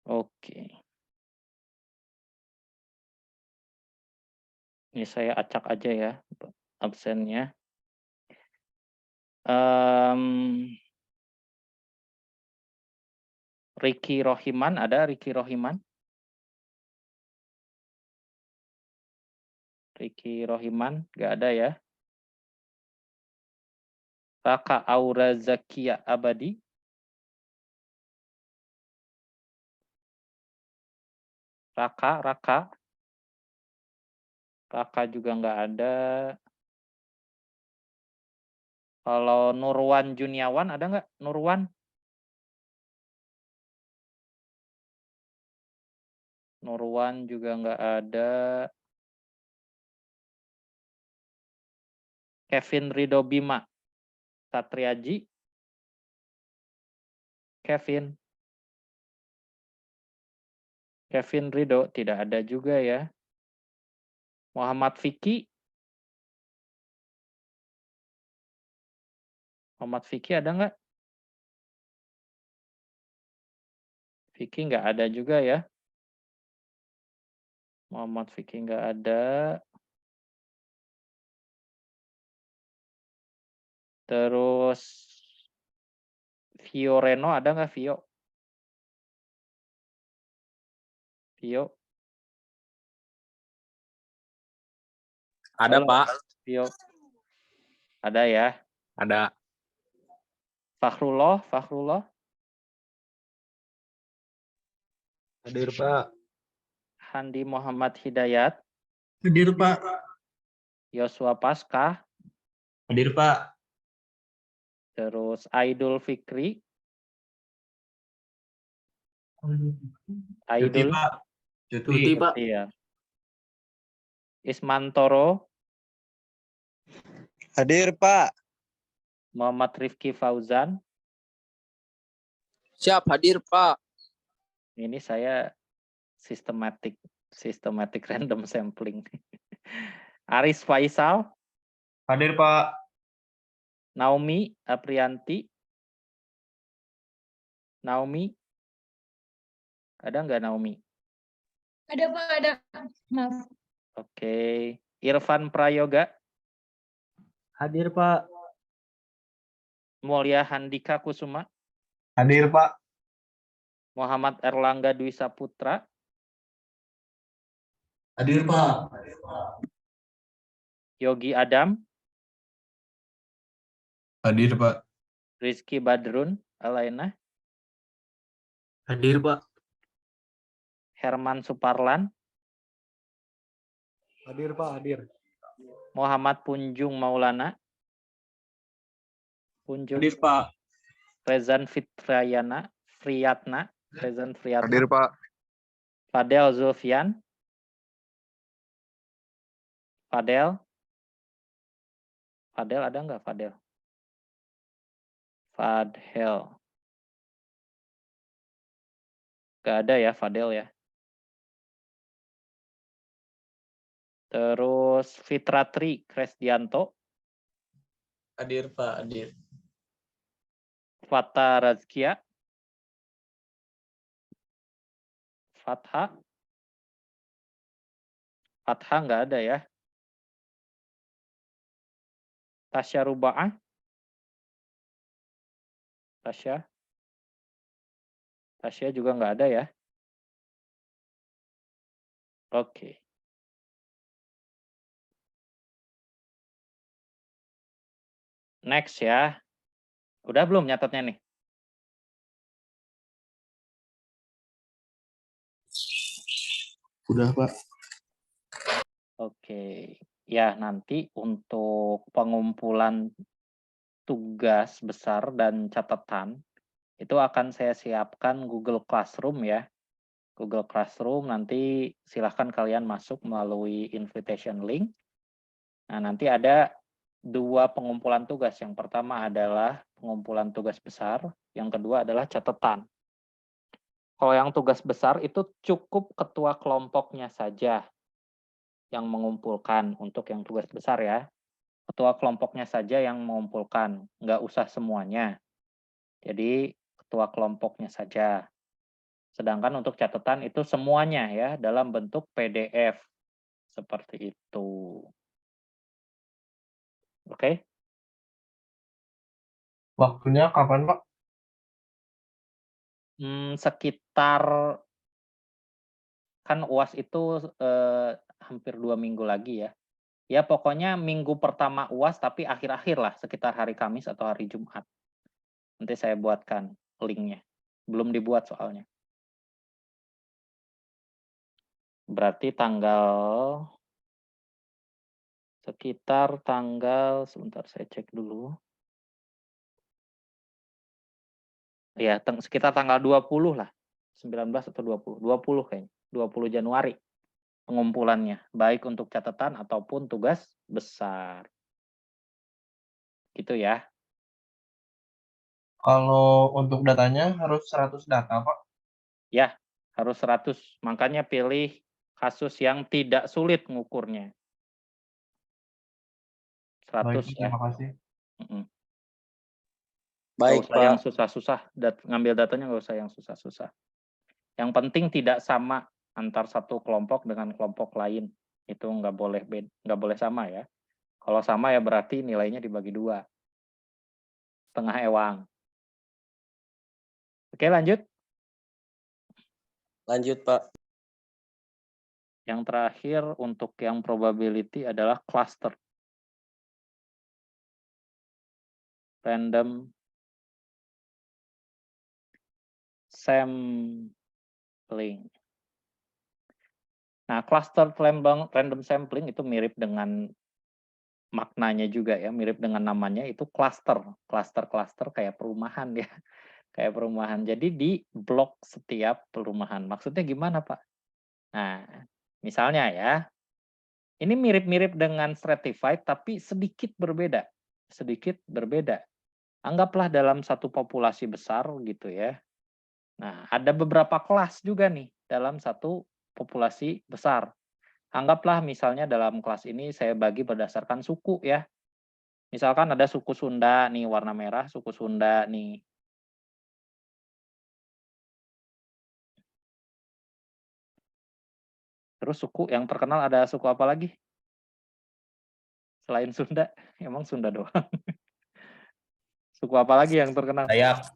Oke. Ini saya acak aja ya absennya. Ricky Rohiman, ada Ricky Rohiman? Ricky Rohiman, nggak ada ya. Raka Aura Zakia Abadi. Raka juga nggak ada. Kalau Nurwan Juniawan ada nggak? Nurwan juga nggak ada. Kevin Ridho Bima Satriaji. Kevin Ridho tidak ada juga ya. Muhammad Vicky ada nggak? Vicky nggak ada juga ya. Muhammad Vicky nggak ada. Terus Vio Reno ada nggak Vio? Ada, Halo, Pak. Vio. Ada ya. Ada. Fakhrullah. Hadir, Pak. Handi Muhammad Hidayat. Hadir, Pak. Yosua Paskah. Hadir, Pak. Terus Aidul Fikri. Cuti, Pak. Cuti, Pak. Iya. Ismantoro. Hadir, Pak. Muhammad Rifki Fauzan. Siap, hadir, Pak. Ini saya systematic random sampling. Aris Faisal. Hadir, Pak. Naomi Aprianti. Naomi. Ada nggak Naomi? Ada, Pak, ada. Maaf. Oke. Irfan Prayoga. Hadir, Pak. Mulia Handika Kusuma, Hadir, Pak. Muhammad Erlangga Dwi Saputra, Hadir, Pak. Yogi Adam, Hadir, Pak. Rizky Badrun Alaina, Hadir, Pak. Herman Suparlan, Hadir Pak, hadir. Muhammad Punjung Maulana, Punjung, Hadir, Pak. Rezan Fitrayana, Rezan Friyatna, Hadir, Pak. Fadel Zulfian, Fadel ada nggak Fadel? Nggak ada ya Fadel ya. Terus Fitratri Kresdianto, Hadir, Pak. Hadir. Fata Razkia, Fatha nggak ada ya. Tasya Rubaah, Tasya juga nggak ada ya. Oke. Next ya. Udah belum nyatetnya nih? Udah Pak. Oke. Ya, nanti untuk pengumpulan tugas besar dan catatan, itu akan saya siapkan Google Classroom ya. Google Classroom nanti silahkan kalian masuk melalui invitation link. Nah, nanti ada 2 pengumpulan tugas. Yang pertama adalah pengumpulan tugas besar, yang kedua adalah catatan. Kalau yang tugas besar itu cukup ketua kelompoknya saja yang mengumpulkan untuk yang tugas besar ya. Ketua kelompoknya saja yang mengumpulkan, nggak usah semuanya. Jadi ketua kelompoknya saja. Sedangkan untuk catatan itu semuanya ya dalam bentuk PDF. Seperti itu. Oke? Waktunya kapan, Pak? Sekitar kan UAS itu hampir 2 minggu lagi ya. Ya pokoknya minggu pertama UAS tapi akhir-akhir lah sekitar hari Kamis atau hari Jumat. Nanti saya buatkan linknya. Belum dibuat soalnya. Berarti sekitar tanggal, sebentar saya cek dulu. Ya, sekitar tanggal 20 lah. 19 atau 20. 20 kayaknya. 20 Januari pengumpulannya. Baik untuk catatan ataupun tugas besar. Gitu ya. Kalau untuk datanya harus 100 data, Pak. Ya, harus 100. Makanya pilih kasus yang tidak sulit ngukurnya. 100 Baik, ya. terima kasih. Baik, Nggak usah yang Pak. susah-susah. Ngambil datanya nggak usah yang susah-susah. Yang penting tidak sama antar satu kelompok dengan kelompok lain. Itu nggak boleh sama ya. Kalau sama ya berarti nilainya dibagi 2. Setengah ewang. Oke, lanjut. Lanjut, Pak. Yang terakhir untuk yang probability adalah cluster. Random sampling. Nah, cluster random sampling itu mirip dengan maknanya juga ya, mirip dengan namanya itu cluster. Cluster kayak perumahan ya. Kayak perumahan. Jadi di blok setiap perumahan. Maksudnya gimana, Pak? Nah, misalnya ya, ini mirip-mirip dengan stratified tapi sedikit berbeda. Sedikit berbeda. Anggaplah dalam satu populasi besar gitu ya. Nah, ada beberapa kelas juga nih dalam satu populasi besar. Anggaplah misalnya dalam kelas ini saya bagi berdasarkan suku ya. Misalkan ada suku Sunda nih warna merah, suku Sunda nih. Terus suku yang terkenal ada suku apa lagi? Selain Sunda, emang Sunda doang. Suku apa lagi yang terkenal? Dayak.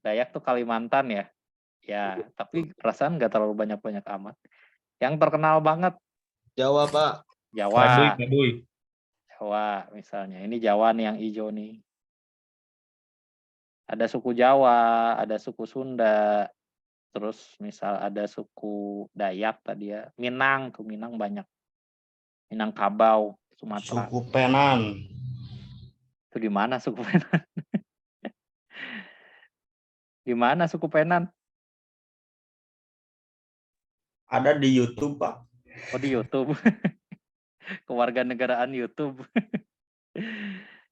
Dayak tuh Kalimantan ya. Ya, tapi perasaan nggak terlalu banyak-banyak amat. Yang terkenal banget Jawa, Pak. Jawa. Baduy. Jawa misalnya. Ini Jawa nih yang hijau nih. Ada suku Jawa, ada suku Sunda, terus misal ada suku Dayak tadi ya. Minang tuh, Minang banyak. Minangkabau, Sumatera. Suku Penan. Itu di mana suku Penan? Di mana suku Penan? Ada di YouTube, Pak. Oh, di YouTube. Kewarganegaraan YouTube.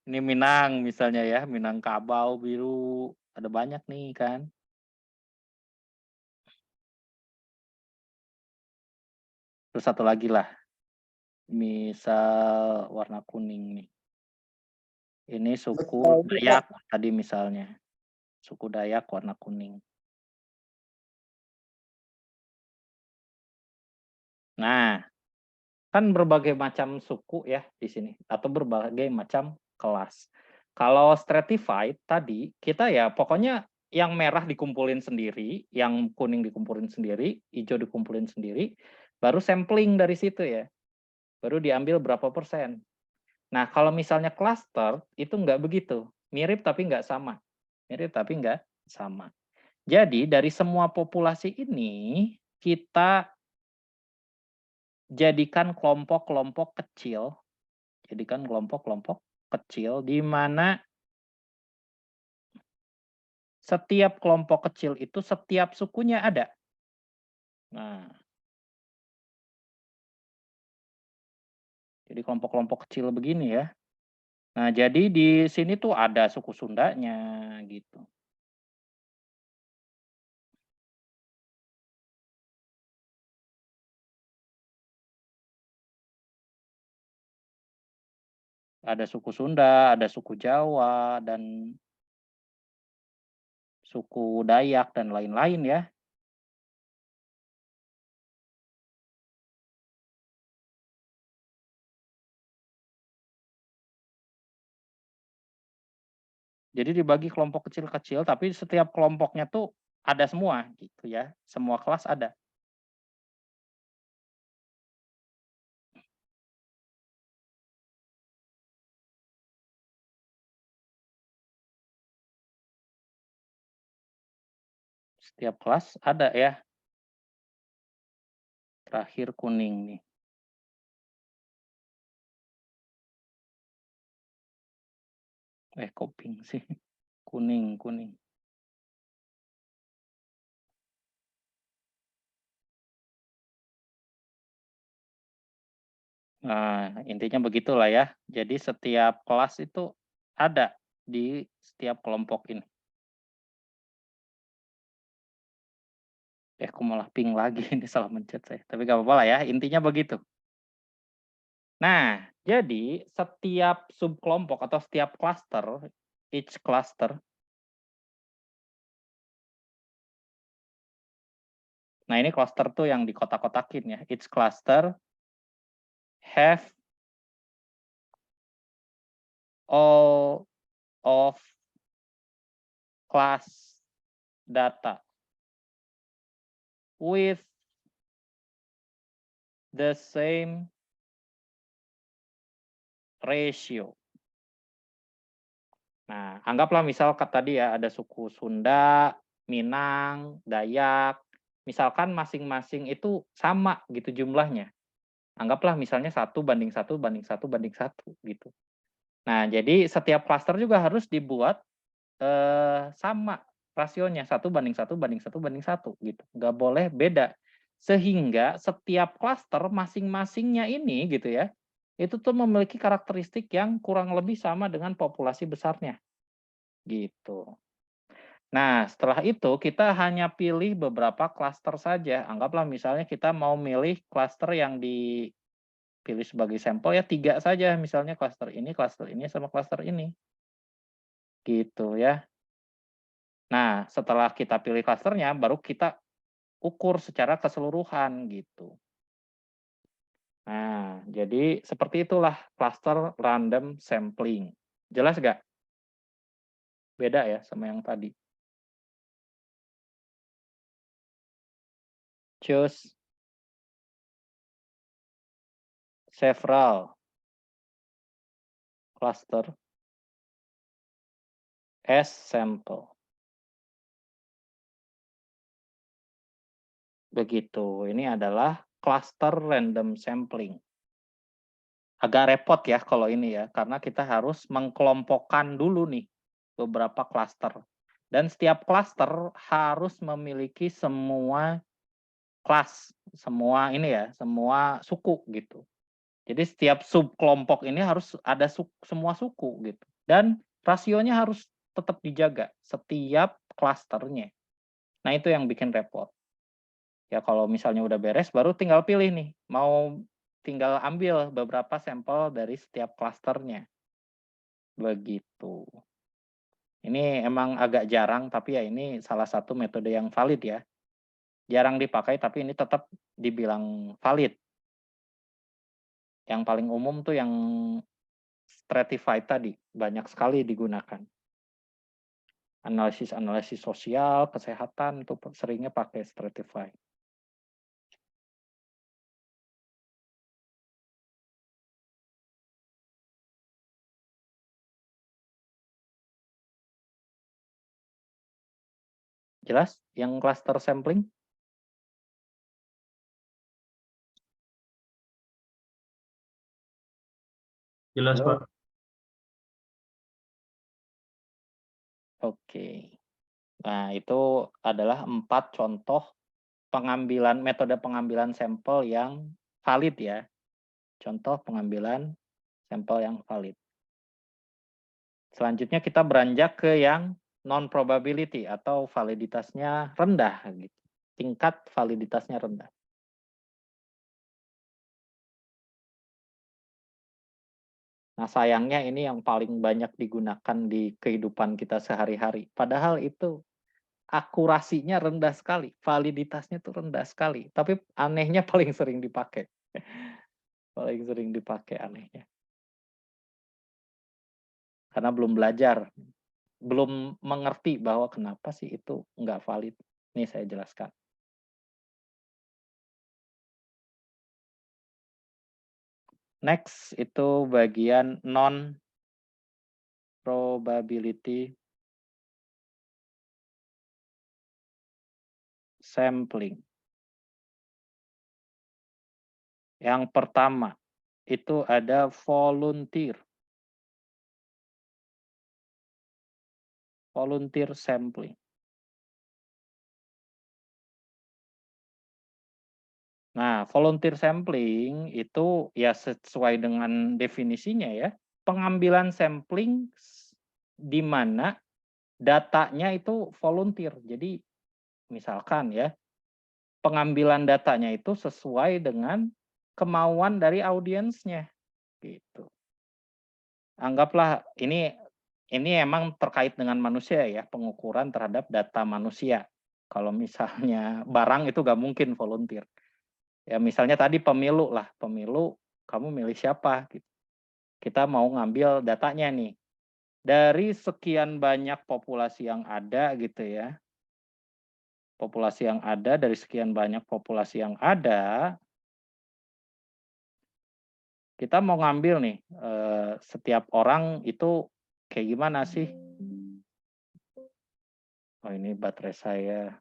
Ini Minang misalnya ya, Minangkabau biru. Ada banyak nih kan. Terus satu lagi lah. Misal warna kuning nih. Ini suku Dayak tadi misalnya. Suku Dayak warna kuning. Nah, kan berbagai macam suku ya di sini atau berbagai macam kelas. Kalau stratified tadi kita ya pokoknya yang merah dikumpulin sendiri, yang kuning dikumpulin sendiri, hijau dikumpulin sendiri, baru sampling dari situ ya. Baru diambil berapa persen. Nah, kalau misalnya cluster itu nggak begitu. Mirip tapi nggak sama. Mirip tapi nggak sama. Jadi dari semua populasi ini kita jadikan kelompok-kelompok kecil. Jadikan kelompok-kelompok kecil di mana setiap kelompok kecil itu setiap sukunya ada. Nah, jadi kelompok-kelompok kecil begini ya. Nah, jadi di sini tuh ada suku Sundanya gitu. Ada suku Sunda, ada suku Jawa, dan suku Dayak, dan lain-lain ya. Jadi dibagi kelompok kecil-kecil, tapi setiap kelompoknya tuh ada semua gitu ya. Semua kelas ada. Setiap kelas ada ya. Terakhir kuning nih. Kok pink sih? Kuning, kuning. Nah, intinya begitulah ya. Jadi setiap kelas itu ada di setiap kelompok ini. Kok malah pink lagi, ini salah mencet saya. Tapi gak apa-apa lah ya, intinya begitu. Nah, jadi setiap subkelompok atau setiap cluster, each cluster. Nah, ini cluster tuh yang di kotak-kotakin ya. Each cluster have all of class data with the same ratio. Nah, anggaplah misal tadi ya ada suku Sunda, Minang, Dayak. Misalkan masing-masing itu sama gitu jumlahnya. Anggaplah misalnya 1:1:1:1 gitu. Nah, jadi setiap klaster juga harus dibuat sama rasionya 1:1:1:1 gitu. Nggak boleh beda. Sehingga setiap klaster masing-masingnya ini gitu ya, itu tuh memiliki karakteristik yang kurang lebih sama dengan populasi besarnya. Gitu. Nah, setelah itu kita hanya pilih beberapa klaster saja. Anggaplah misalnya kita mau milih klaster yang dipilih sebagai sampel ya 3 saja. Misalnya klaster ini, sama klaster ini. Gitu ya. Nah, setelah kita pilih klasternya, baru kita ukur secara keseluruhan gitu. Nah, jadi seperti itulah cluster random sampling. Jelas nggak? Beda ya sama yang tadi. Choose several cluster as sample. Begitu. Ini adalah cluster random sampling. Agak repot ya kalau ini ya, karena kita harus mengkelompokkan dulu nih beberapa cluster. Dan setiap cluster harus memiliki semua kelas, semua ini ya, semua suku gitu. Jadi setiap subkelompok ini harus ada semua suku gitu. Dan rasionya harus tetap dijaga setiap klasternya. Nah, itu yang bikin repot. Ya kalau misalnya udah beres baru tinggal pilih nih, mau tinggal ambil beberapa sampel dari setiap klasternya. Begitu. Ini emang agak jarang tapi ya ini salah satu metode yang valid ya. Jarang dipakai tapi ini tetap dibilang valid. Yang paling umum tuh yang stratified tadi, banyak sekali digunakan. Analisis sosial, kesehatan itu seringnya pakai stratified. Jelas yang cluster sampling? Jelas, Halo? Pak. Oke. Nah, itu adalah 4 contoh metode pengambilan sampel yang valid ya. Contoh pengambilan sampel yang valid. Selanjutnya kita beranjak ke yang non-probability atau validitasnya rendah gitu. Tingkat validitasnya rendah. Nah, sayangnya ini yang paling banyak digunakan di kehidupan kita sehari-hari. Padahal itu akurasinya rendah sekali, validitasnya tuh rendah sekali. Tapi anehnya paling sering dipakai. Paling sering dipakai anehnya. Karena belum belajar, belum mengerti bahwa kenapa sih itu nggak valid. Nih saya jelaskan. Next itu bagian non-probability sampling. Yang pertama itu ada volunteer sampling. Nah, volunteer sampling itu ya sesuai dengan definisinya ya, pengambilan sampling di mana datanya itu volunteer. Jadi misalkan ya, pengambilan datanya itu sesuai dengan kemauan dari audiensnya gitu. Anggaplah ini emang terkait dengan manusia ya, pengukuran terhadap data manusia. Kalau misalnya barang itu nggak mungkin volunteer. Ya misalnya tadi pemilu lah, pemilu kamu milih siapa gitu. Kita mau ngambil datanya nih. Dari sekian banyak populasi yang ada gitu ya. Populasi yang ada, dari sekian banyak populasi yang ada, kita mau ngambil nih setiap orang itu kayak gimana sih? Oh ini baterai saya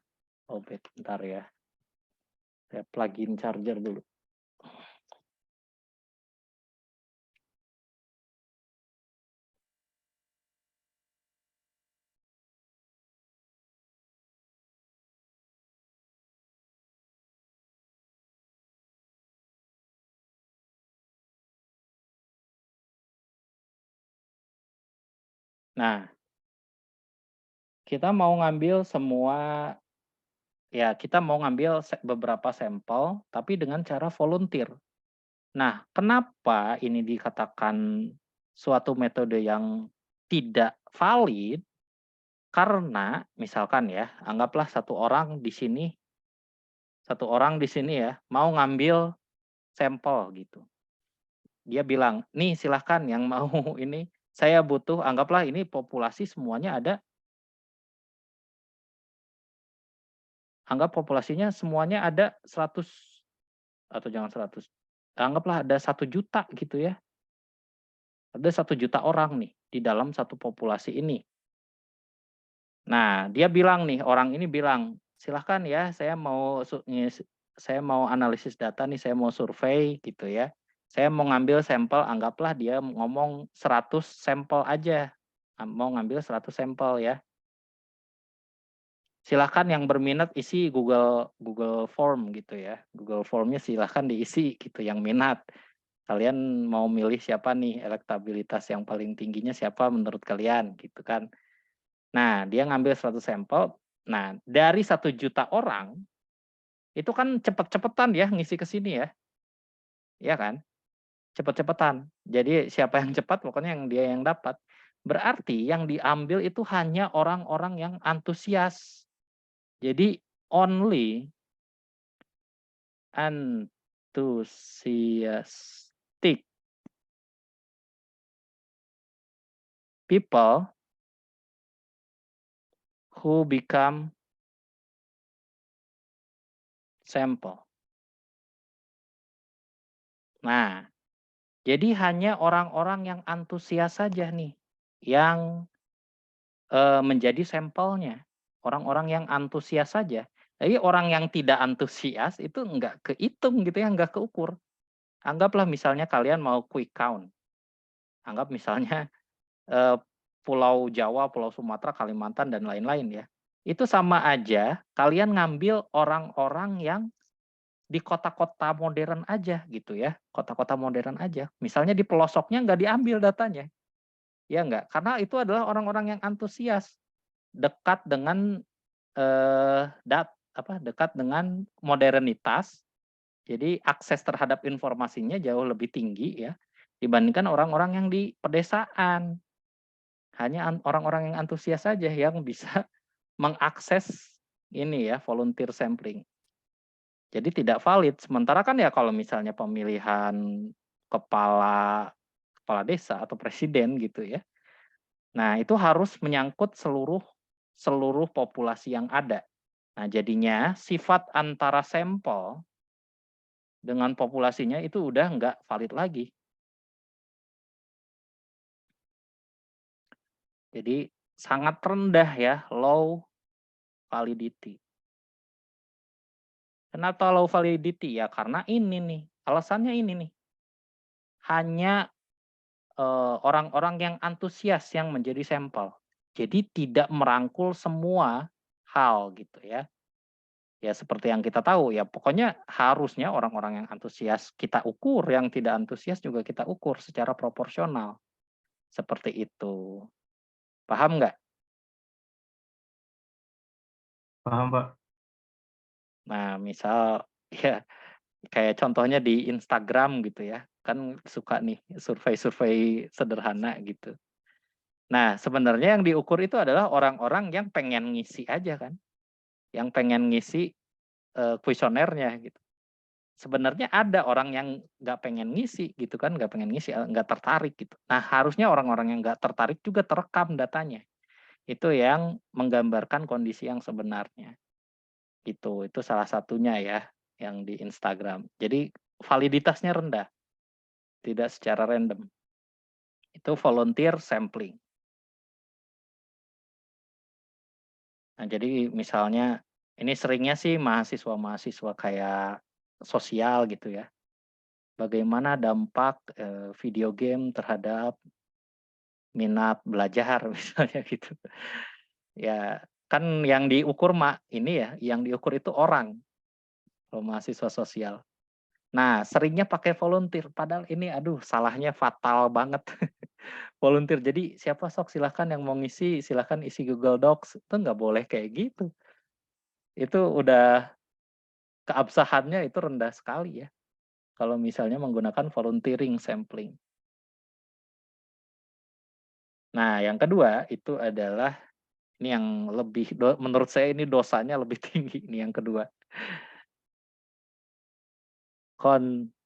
lowbat, bentar ya. Saya plug-in charger dulu. Nah, kita mau ngambil semua, ya kita mau ngambil beberapa sampel, tapi dengan cara volunteer. Nah, kenapa ini dikatakan suatu metode yang tidak valid? Karena misalkan ya, anggaplah satu orang di sini ya mau ngambil sampel gitu. Dia bilang, nih silahkan yang mau ini, saya butuh, anggaplah ini populasi semuanya ada, anggap populasinya semuanya ada 100, atau jangan 100, anggaplah ada 1 juta gitu ya. Ada 1 juta orang nih di dalam satu populasi ini. Nah, dia bilang nih, orang ini bilang, silahkan ya, saya mau analisis data nih, saya mau survei gitu ya. Saya mau ngambil sampel, anggaplah dia ngomong 100 sampel aja. Mau ngambil 100 sampel ya. Silahkan yang berminat isi Google Form gitu ya. Google Formnya silahkan diisi gitu yang minat. Kalian mau milih siapa nih, elektabilitas yang paling tingginya siapa menurut kalian gitu kan. Nah, dia ngambil 100 sampel. Nah, dari 1 juta orang, itu kan cepet-cepetan ya ngisi ke sini ya. Iya kan? Cepet-cepetan. Jadi siapa yang cepat pokoknya yang dia yang dapat. Berarti yang diambil itu hanya orang-orang yang antusias. Jadi only enthusiastic people who become sample. Nah, jadi hanya orang-orang yang antusias saja nih yang menjadi sampelnya. Orang-orang yang antusias saja. Jadi orang yang tidak antusias itu nggak kehitung gitu ya, nggak keukur. Anggaplah misalnya kalian mau quick count. Anggap misalnya Pulau Jawa, Pulau Sumatera, Kalimantan, dan lain-lain ya. Itu sama aja kalian ngambil orang-orang yang di kota-kota modern aja gitu ya. Kota-kota modern aja. Misalnya di pelosoknya nggak diambil datanya. Ya nggak? Karena itu adalah orang-orang yang antusias. Dekat dengan dekat dengan modernitas. Jadi akses terhadap informasinya jauh lebih tinggi ya dibandingkan orang-orang yang di pedesaan. Hanya orang-orang yang antusias saja yang bisa mengakses ini ya, volunteer sampling. Jadi tidak valid. Sementara kan ya kalau misalnya pemilihan kepala kepala desa atau presiden gitu ya. Nah, itu harus menyangkut seluruh populasi yang ada. Nah, jadinya sifat antara sampel dengan populasinya itu udah nggak valid lagi. Jadi sangat rendah ya, low validity. Kenapa low validity? Ya karena ini nih, alasannya ini nih. Hanya orang-orang yang antusias yang menjadi sampel. Jadi tidak merangkul semua hal gitu ya. Ya seperti yang kita tahu ya, pokoknya harusnya orang-orang yang antusias kita ukur, yang tidak antusias juga kita ukur secara proporsional. Seperti itu. Paham nggak? Paham, Pak. Nah, misal ya kayak contohnya di Instagram gitu ya. Kan suka nih survei-survei sederhana gitu. Nah, sebenarnya yang diukur itu adalah orang-orang yang pengen ngisi aja kan. Yang pengen ngisi kuesionernya gitu. Sebenarnya ada orang yang nggak pengen ngisi gitu kan, nggak pengen ngisi, nggak tertarik gitu. Nah, harusnya orang-orang yang nggak tertarik juga terekam datanya. Itu yang menggambarkan kondisi yang sebenarnya. Itu salah satunya ya yang di Instagram. Jadi validitasnya rendah, tidak secara random. Itu volunteer sampling. Nah, jadi misalnya ini seringnya sih mahasiswa-mahasiswa kayak sosial gitu ya. Bagaimana dampak video game terhadap minat belajar misalnya gitu. Ya kan yang diukur ini ya, yang diukur itu orang, kalau mahasiswa sosial. Nah, seringnya pakai volunteer, padahal ini aduh salahnya fatal banget. Volunteer, jadi siapa sok silahkan yang mau ngisi, silahkan isi Google Docs, itu nggak boleh kayak gitu. Itu udah keabsahannya itu rendah sekali ya, kalau misalnya menggunakan volunteering sampling. Nah, yang kedua itu adalah, ini yang lebih, menurut saya ini dosanya lebih tinggi, ini yang kedua.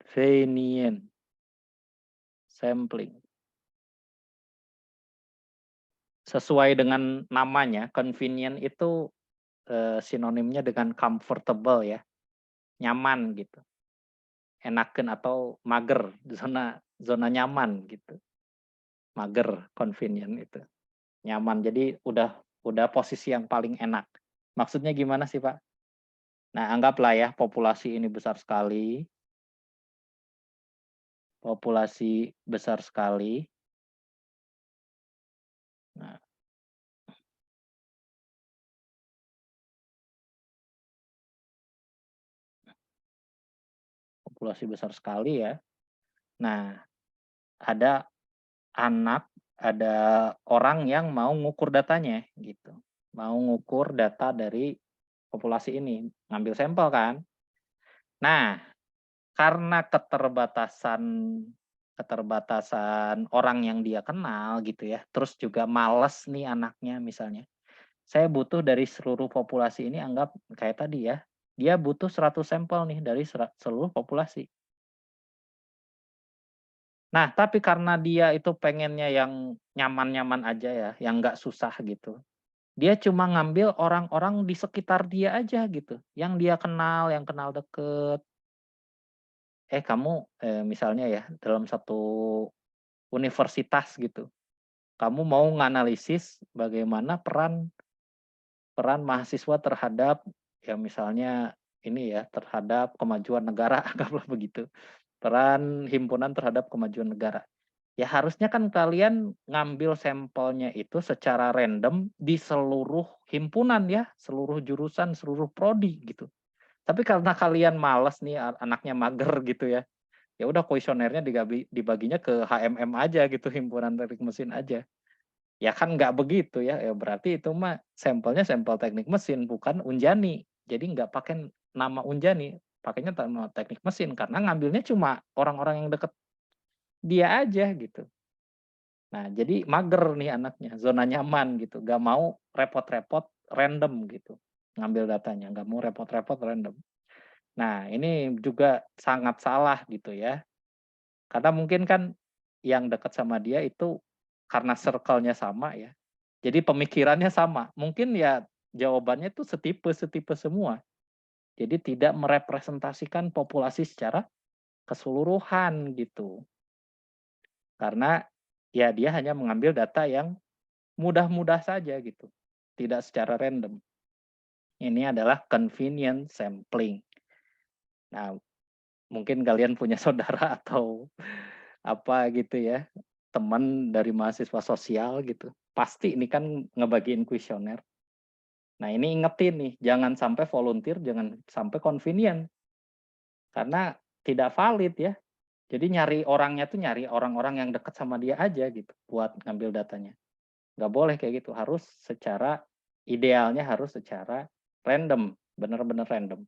Convenient sampling. Sesuai dengan namanya, convenient itu sinonimnya dengan comfortable ya, nyaman gitu, enakeun atau mager, zona nyaman gitu, mager, convenient itu, nyaman. Jadi udah posisi yang paling enak. Maksudnya gimana sih Pak? Nah anggaplah ya populasi ini besar sekali, populasi besar sekali. Nah, populasi besar sekali ya. Nah, ada ada orang yang mau ngukur datanya gitu. Mau ngukur data dari populasi ini, ngambil sampel kan. Nah, karena keterbatasan orang yang dia kenal gitu ya, terus juga males nih anaknya misalnya. Saya butuh dari seluruh populasi ini anggap kayak tadi ya, dia butuh 100 sampel nih dari seluruh populasi. Nah, tapi karena dia itu pengennya yang nyaman-nyaman aja ya, yang nggak susah gitu. Dia cuma ngambil orang-orang di sekitar dia aja gitu, yang dia kenal, yang kenal deket. Kamu, misalnya ya, dalam satu universitas gitu, kamu mau nganalisis bagaimana peran peran mahasiswa terhadap, ya misalnya ini ya, terhadap kemajuan negara, anggaplah begitu. Peran himpunan terhadap kemajuan negara. Ya harusnya kan kalian ngambil sampelnya itu secara random di seluruh himpunan ya, seluruh jurusan, seluruh prodi gitu. Tapi karena kalian males nih anaknya mager gitu ya, ya udah kuesionernya dibaginya ke HMM aja gitu, himpunan teknik mesin aja. Ya kan nggak begitu ya, ya berarti itu mah sampelnya sampel teknik mesin bukan Unjani. Jadi nggak pakai nama Unjani, pakainya nama teknik mesin karena ngambilnya cuma orang-orang yang deket dia aja gitu. Nah, jadi mager nih anaknya, zona nyaman gitu, nggak mau repot-repot random gitu, ngambil datanya, nggak mau repot-repot random. Nah, ini juga sangat salah gitu ya, karena mungkin kan yang dekat sama dia itu karena circle-nya sama ya, jadi pemikirannya sama. Mungkin ya jawabannya tuh setipe semua. Jadi tidak merepresentasikan populasi secara keseluruhan gitu. Karena ya dia hanya mengambil data yang mudah-mudah saja gitu, tidak secara random. Ini adalah convenient sampling. Nah, mungkin kalian punya saudara atau apa gitu ya, teman dari mahasiswa sosial gitu. Pasti ini kan ngebagiin kuesioner. Nah, ini ingetin nih, jangan sampai volunteer, jangan sampai convenient. Karena tidak valid ya. Jadi nyari orangnya tuh nyari orang-orang yang dekat sama dia aja gitu buat ngambil datanya. Nggak boleh kayak gitu, harus secara idealnya harus secara random, benar-benar random.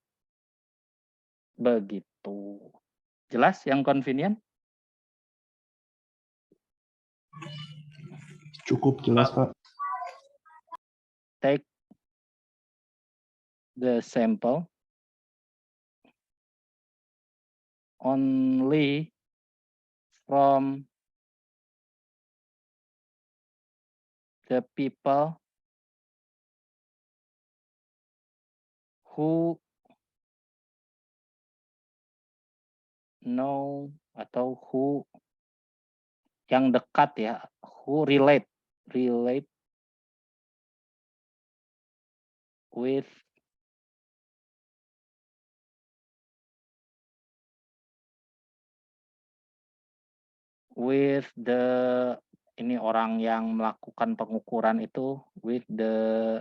Begitu. Jelas yang convenient? Cukup jelas, Pak. Take the sample only from the people who know atau who yang dekat ya, who relate with the ini orang yang melakukan pengukuran itu with the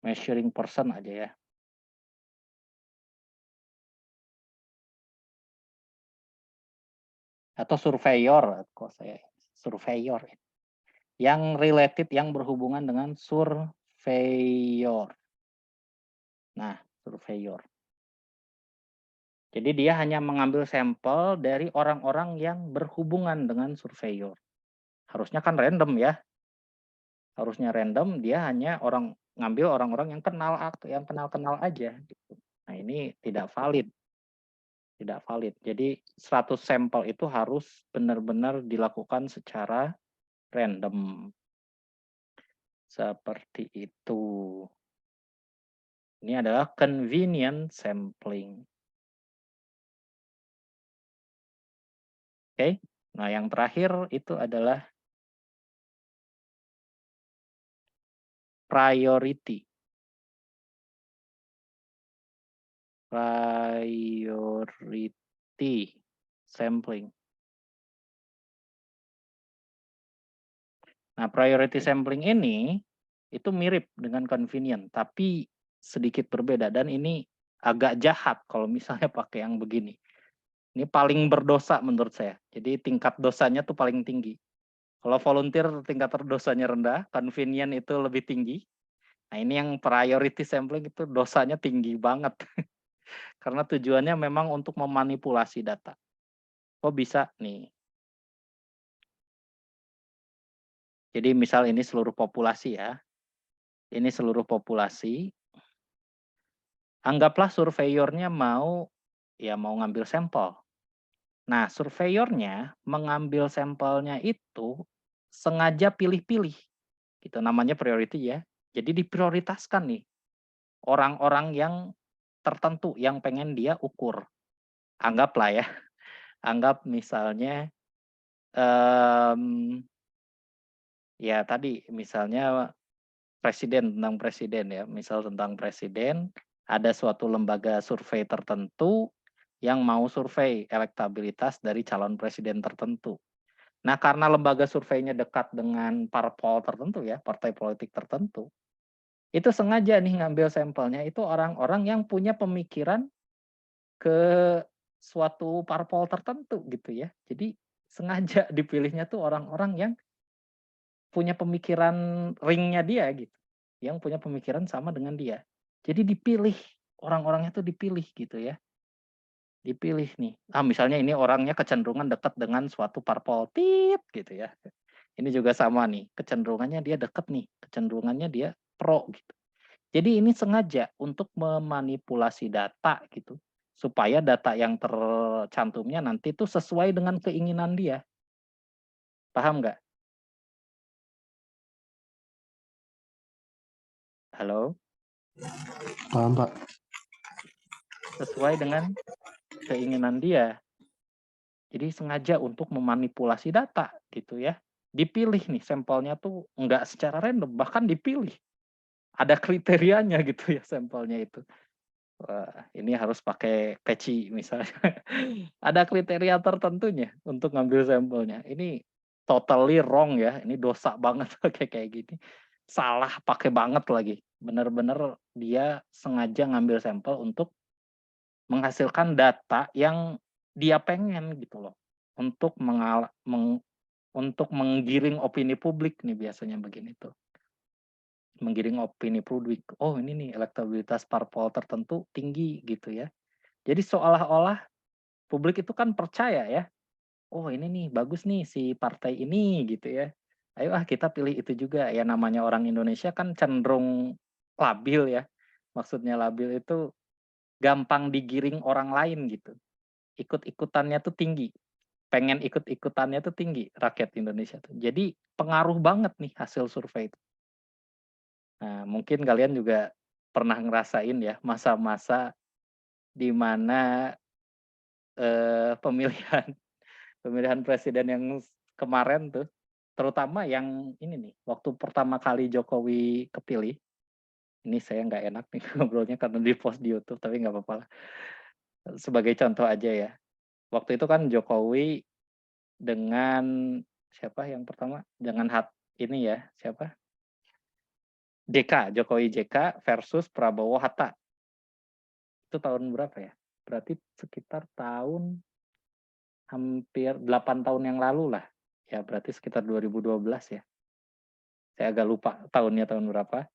measuring person aja ya. Atau surveyor kok saya surveyor yang related yang berhubungan dengan surveyor. Nah, surveyor. Jadi dia hanya mengambil sampel dari orang-orang yang berhubungan dengan surveyor. Harusnya kan random ya. Harusnya random, dia hanya ngambil orang-orang yang kenal aja gitu. Nah, ini tidak valid. Tidak valid. Jadi 100 sampel itu harus benar-benar dilakukan secara random. Seperti itu. Ini adalah convenient sampling. Oke. Nah, yang terakhir itu adalah priority. Priority sampling. Nah, priority sampling ini itu mirip dengan convenient, tapi sedikit berbeda. Dan ini agak jahat kalau misalnya pakai yang begini. Ini paling berdosa menurut saya. Jadi tingkat dosanya tuh paling tinggi. Kalau volunteer tingkat dosanya rendah, convenient itu lebih tinggi. Nah, ini yang priority sampling itu dosanya tinggi banget. Karena tujuannya memang untuk memanipulasi data. Kok bisa nih? Jadi misal ini seluruh populasi ya. Ini seluruh populasi. Anggaplah surveyornya mau ngambil sampel. Nah, surveyornya mengambil sampelnya itu sengaja pilih-pilih. Gitu namanya priority ya. Jadi diprioritaskan nih orang-orang yang tertentu yang pengen dia ukur. Anggaplah ya. Anggap misalnya ya tadi misalnya tentang presiden ya. Misal tentang presiden ada suatu lembaga survei tertentu yang mau survei elektabilitas dari calon presiden tertentu. Nah, karena lembaga surveinya dekat dengan parpol tertentu ya, partai politik tertentu, itu sengaja nih ngambil sampelnya itu orang-orang yang punya pemikiran ke suatu parpol tertentu gitu ya. Jadi sengaja dipilihnya tuh orang-orang yang punya pemikiran ringnya dia gitu, yang punya pemikiran sama dengan dia. Jadi dipilih, orang-orangnya tuh dipilih gitu ya. Dipilih nih. Misalnya ini orangnya kecenderungan dekat dengan suatu parpol tit gitu ya. Ini juga sama nih, kecenderungannya dia dekat nih, kecenderungannya dia pro gitu. Jadi ini sengaja untuk memanipulasi data gitu, supaya data yang tercantumnya nanti tuh sesuai dengan keinginan dia. Paham nggak? Halo? Paham, Pak. Sesuai dengan keinginan dia. Jadi sengaja untuk memanipulasi data gitu ya. Dipilih nih sampelnya tuh nggak secara random, bahkan dipilih. Ada kriterianya gitu ya sampelnya itu. Wah, ini harus pakai peci misalnya. Ada kriteria tertentunya untuk ngambil sampelnya. Ini totally wrong ya. Ini dosa banget kayak gini. Salah pakai banget lagi. Benar-benar dia sengaja ngambil sampel untuk menghasilkan data yang dia pengen gitu loh. Untuk menggiring opini publik nih biasanya begini tuh. Menggiring opini publik. Oh, ini nih elektabilitas parpol tertentu tinggi gitu ya. Jadi seolah-olah publik itu kan percaya ya. Oh, ini nih bagus nih si partai ini gitu ya. Ayo kita pilih itu juga. Ya namanya orang Indonesia kan cenderung labil ya. Maksudnya labil itu gampang digiring orang lain gitu. Ikut-ikutannya tuh tinggi. Pengen ikut-ikutannya tuh tinggi rakyat Indonesia tuh. Jadi pengaruh banget nih hasil survei itu. Nah, mungkin kalian juga pernah ngerasain ya masa-masa di mana pemilihan pemilihan presiden yang kemarin tuh, terutama yang ini nih, waktu pertama kali Jokowi kepilih, ini saya nggak enak nih ngobrolnya karena di-post di YouTube, tapi nggak apa-apa lah. Sebagai contoh aja ya, waktu itu kan Jokowi dengan siapa yang pertama? Dengan ini ya, siapa? Jokowi JK versus Prabowo Hatta. Itu tahun berapa ya? Berarti sekitar hampir 8 tahun yang lalu lah. Ya berarti sekitar 2012 ya. Saya agak lupa tahunnya tahun berapa.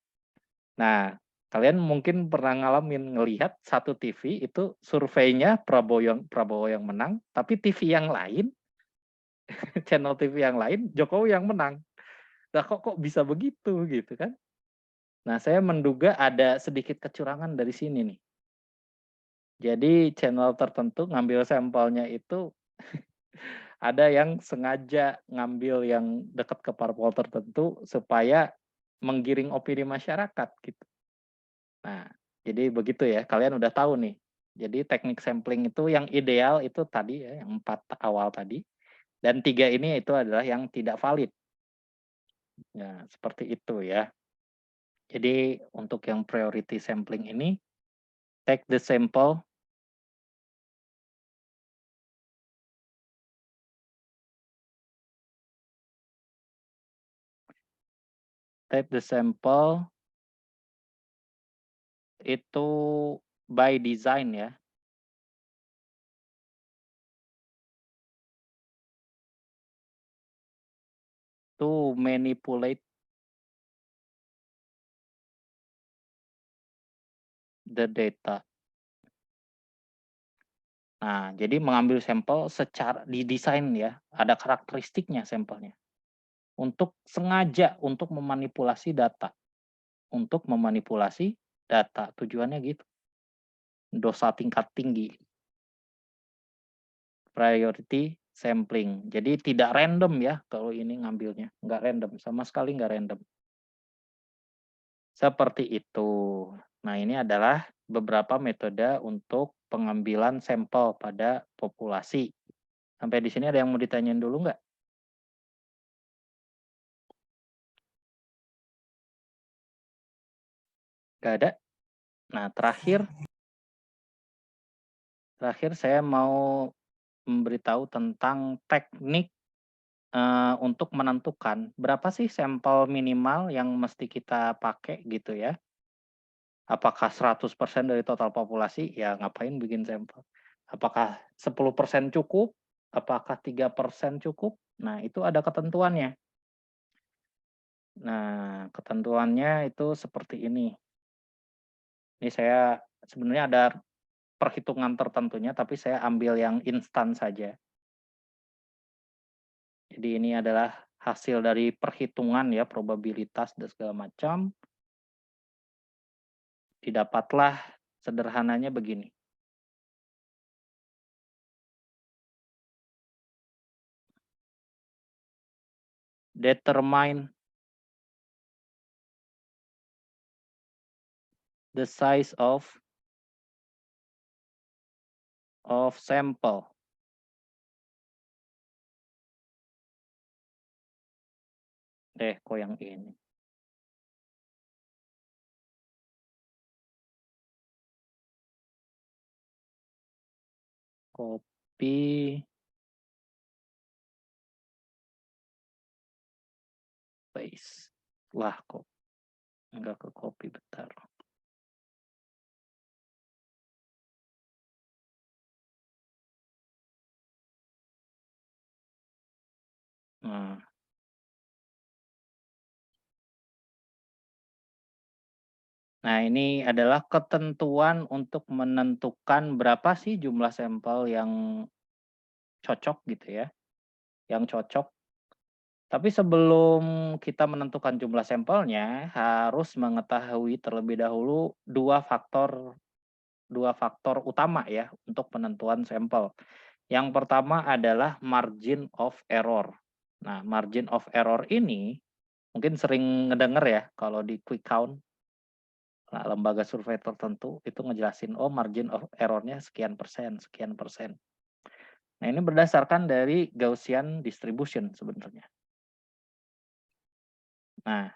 Nah, kalian mungkin pernah ngelihat satu TV itu surveinya Prabowo yang menang, tapi TV yang lain, channel TV yang lain Jokowi yang menang. Nah, kok bisa begitu gitu kan? Nah, saya menduga ada sedikit kecurangan dari sini nih. Jadi channel tertentu ngambil sampelnya itu ada yang sengaja ngambil yang dekat ke parpol tertentu supaya menggiring opini masyarakat gitu. Nah, jadi begitu ya, kalian udah tahu nih. Jadi teknik sampling itu yang ideal itu tadi ya, yang 4 awal tadi. Dan 3 ini itu adalah yang tidak valid. Ya, seperti itu ya. Jadi untuk yang priority sampling ini, take the sample itu by design ya. To manipulate the data. Nah, jadi mengambil sampel secara didesain ya, ada karakteristiknya sampelnya. Untuk sengaja untuk memanipulasi data. Untuk memanipulasi data, tujuannya gitu. Dosa tingkat tinggi. Priority sampling. Jadi tidak random ya kalau ini ngambilnya, nggak random, sama sekali nggak random. Seperti itu. Nah, ini adalah beberapa metode untuk pengambilan sampel pada populasi. Sampai di sini ada yang mau ditanyain dulu nggak? Nggak ada? Nah, terakhir saya mau memberitahu tentang teknik untuk menentukan berapa sih sampel minimal yang mesti kita pakai gitu ya. Apakah 100% dari total populasi? Ya ngapain bikin sampel? Apakah 10% cukup? Apakah 3% cukup? Nah, itu ada ketentuannya. Nah, ketentuannya itu seperti ini. Ini saya sebenarnya ada perhitungan tertentunya, tapi saya ambil yang instan saja. Jadi ini adalah hasil dari perhitungan ya, probabilitas dan segala macam. Didapatlah sederhananya begini. Determine the size of sample. Kok yang ini? Copy. Paste. Lah kok enggak ke copy, bentar. Nah. Nah, ini adalah ketentuan untuk menentukan berapa sih jumlah sampel yang cocok gitu ya. Yang cocok. Tapi sebelum kita menentukan jumlah sampelnya, harus mengetahui terlebih dahulu dua faktor utama ya untuk penentuan sampel. Yang pertama adalah margin of error. Nah, margin of error ini mungkin sering ngedenger ya kalau di quick count. Nah, lembaga survei tertentu itu ngejelasin, oh margin of error-nya sekian persen, sekian persen. Nah, ini berdasarkan dari Gaussian distribution sebenarnya. Nah,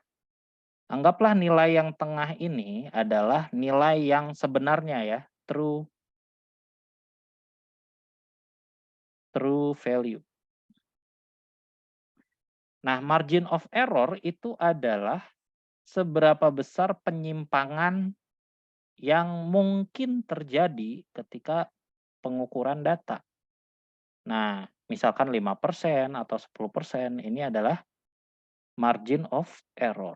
anggaplah nilai yang tengah ini adalah nilai yang sebenarnya ya, true value. Nah, margin of error itu adalah seberapa besar penyimpangan yang mungkin terjadi ketika pengukuran data. Nah, misalkan 5% atau 10% ini adalah margin of error.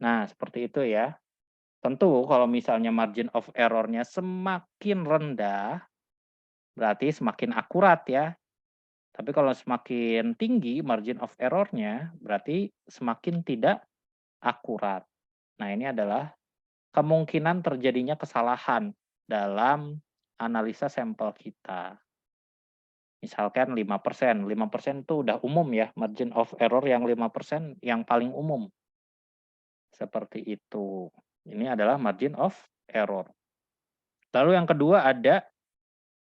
Nah, seperti itu ya. Tentu kalau misalnya margin of error-nya semakin rendah, berarti semakin akurat ya. Tapi kalau semakin tinggi margin of error-nya, berarti semakin tidak akurat. Nah, ini adalah kemungkinan terjadinya kesalahan dalam analisa sampel kita. Misalkan 5%. 5% itu udah umum ya, margin of error yang 5% yang paling umum. Seperti itu. Ini adalah margin of error. Lalu yang kedua ada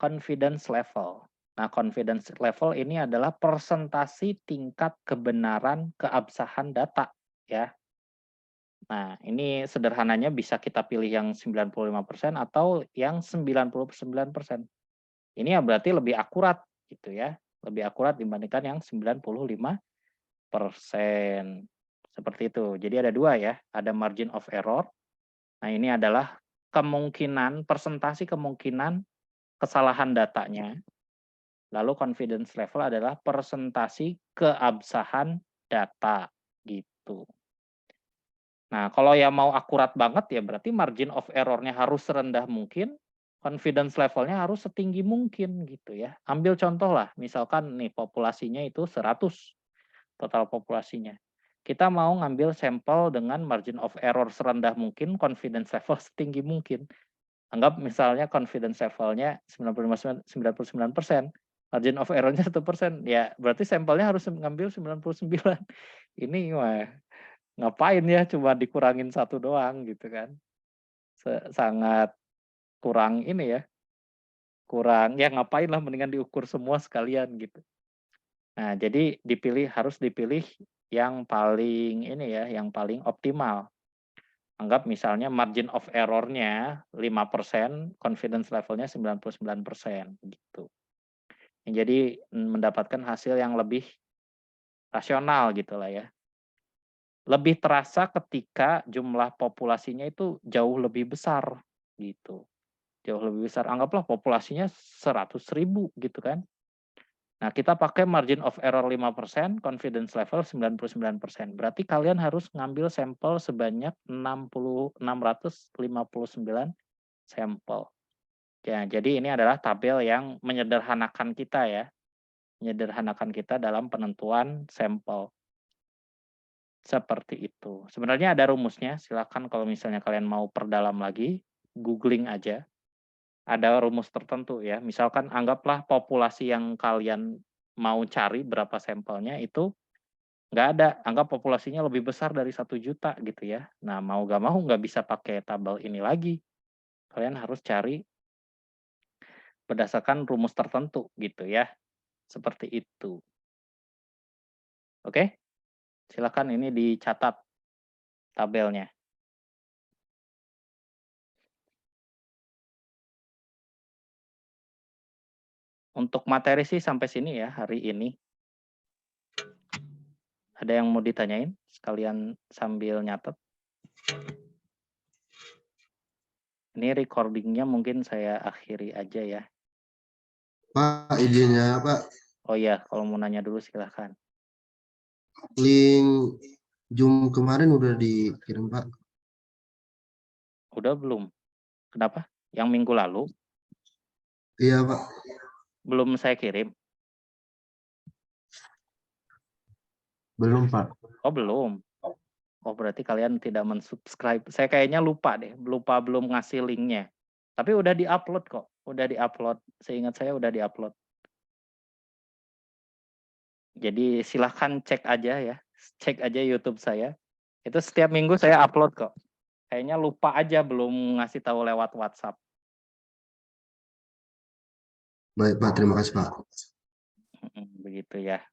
confidence level. Nah, confidence level ini adalah persentasi tingkat kebenaran keabsahan data ya. Nah, ini sederhananya bisa kita pilih yang 95% atau yang 99%. Ini ya berarti lebih akurat gitu ya. Lebih akurat dibandingkan yang 95%. Seperti itu. Jadi ada dua ya, ada margin of error. Nah, ini adalah kemungkinan, persentasi kemungkinan kesalahan datanya. Lalu confidence level adalah persentasi keabsahan data gitu. Nah, kalau yang mau akurat banget ya berarti margin of error-nya harus serendah mungkin, confidence level-nya harus setinggi mungkin gitu ya. Ambil contoh lah, misalkan nih populasinya itu 100 total populasinya. Kita mau ngambil sampel dengan margin of error serendah mungkin, confidence level setinggi mungkin. Anggap misalnya confidence level-nya 99%, margin of error-nya 1%, ya berarti sampelnya harus ngambil 99. Ini wah, ngapain ya cuma dikurangin 1 doang gitu kan. Sangat kurang ini ya, kurang ya ngapain lah mendingan diukur semua sekalian gitu. Nah, jadi harus dipilih yang paling ini ya, yang paling optimal. Anggap misalnya margin of error-nya 5%, confidence level-nya 99% gitu. Jadi mendapatkan hasil yang lebih rasional gitu lah ya. Lebih terasa ketika jumlah populasinya itu jauh lebih besar gitu. Jauh lebih besar. Anggaplah populasinya 100.000 gitu kan. Nah, kita pakai margin of error 5%, confidence level 99%. Berarti kalian harus ngambil sampel sebanyak 659 sampel. Ya, jadi ini adalah tabel yang menyederhanakan kita ya. Menyederhanakan kita dalam penentuan sampel. Seperti itu. Sebenarnya ada rumusnya, silakan kalau misalnya kalian mau perdalam lagi, googling aja. Ada rumus tertentu ya. Misalkan anggaplah populasi yang kalian mau cari berapa sampelnya itu nggak ada. Anggap populasinya lebih besar dari 1 juta gitu ya. Nah, mau nggak mau nggak bisa pakai tabel ini lagi. Kalian harus cari berdasarkan rumus tertentu gitu ya. Seperti itu. Oke? Silakan ini dicatat tabelnya. Untuk materi sih sampai sini ya hari ini. Ada yang mau ditanyain? Sekalian sambil nyatet. Ini recordingnya mungkin saya akhiri aja ya. Pak, izinnya Pak, Oh iya, kalau mau nanya dulu silahkan. link Zoom kemarin udah dikirim Pak. Udah belum? Kenapa? Yang minggu lalu? Iya Pak. Belum saya kirim? Belum Pak. Oh belum? Oh berarti kalian tidak mensubscribe. Saya kayaknya lupa deh, belum ngasih linknya. Tapi udah diupload kok, udah diupload. Seingat saya udah diupload. Jadi silahkan cek aja ya, cek aja YouTube saya. Itu setiap minggu saya upload kok. Kayaknya lupa aja belum ngasih tahu lewat WhatsApp. Baik Pak, terima kasih Pak. Begitu ya.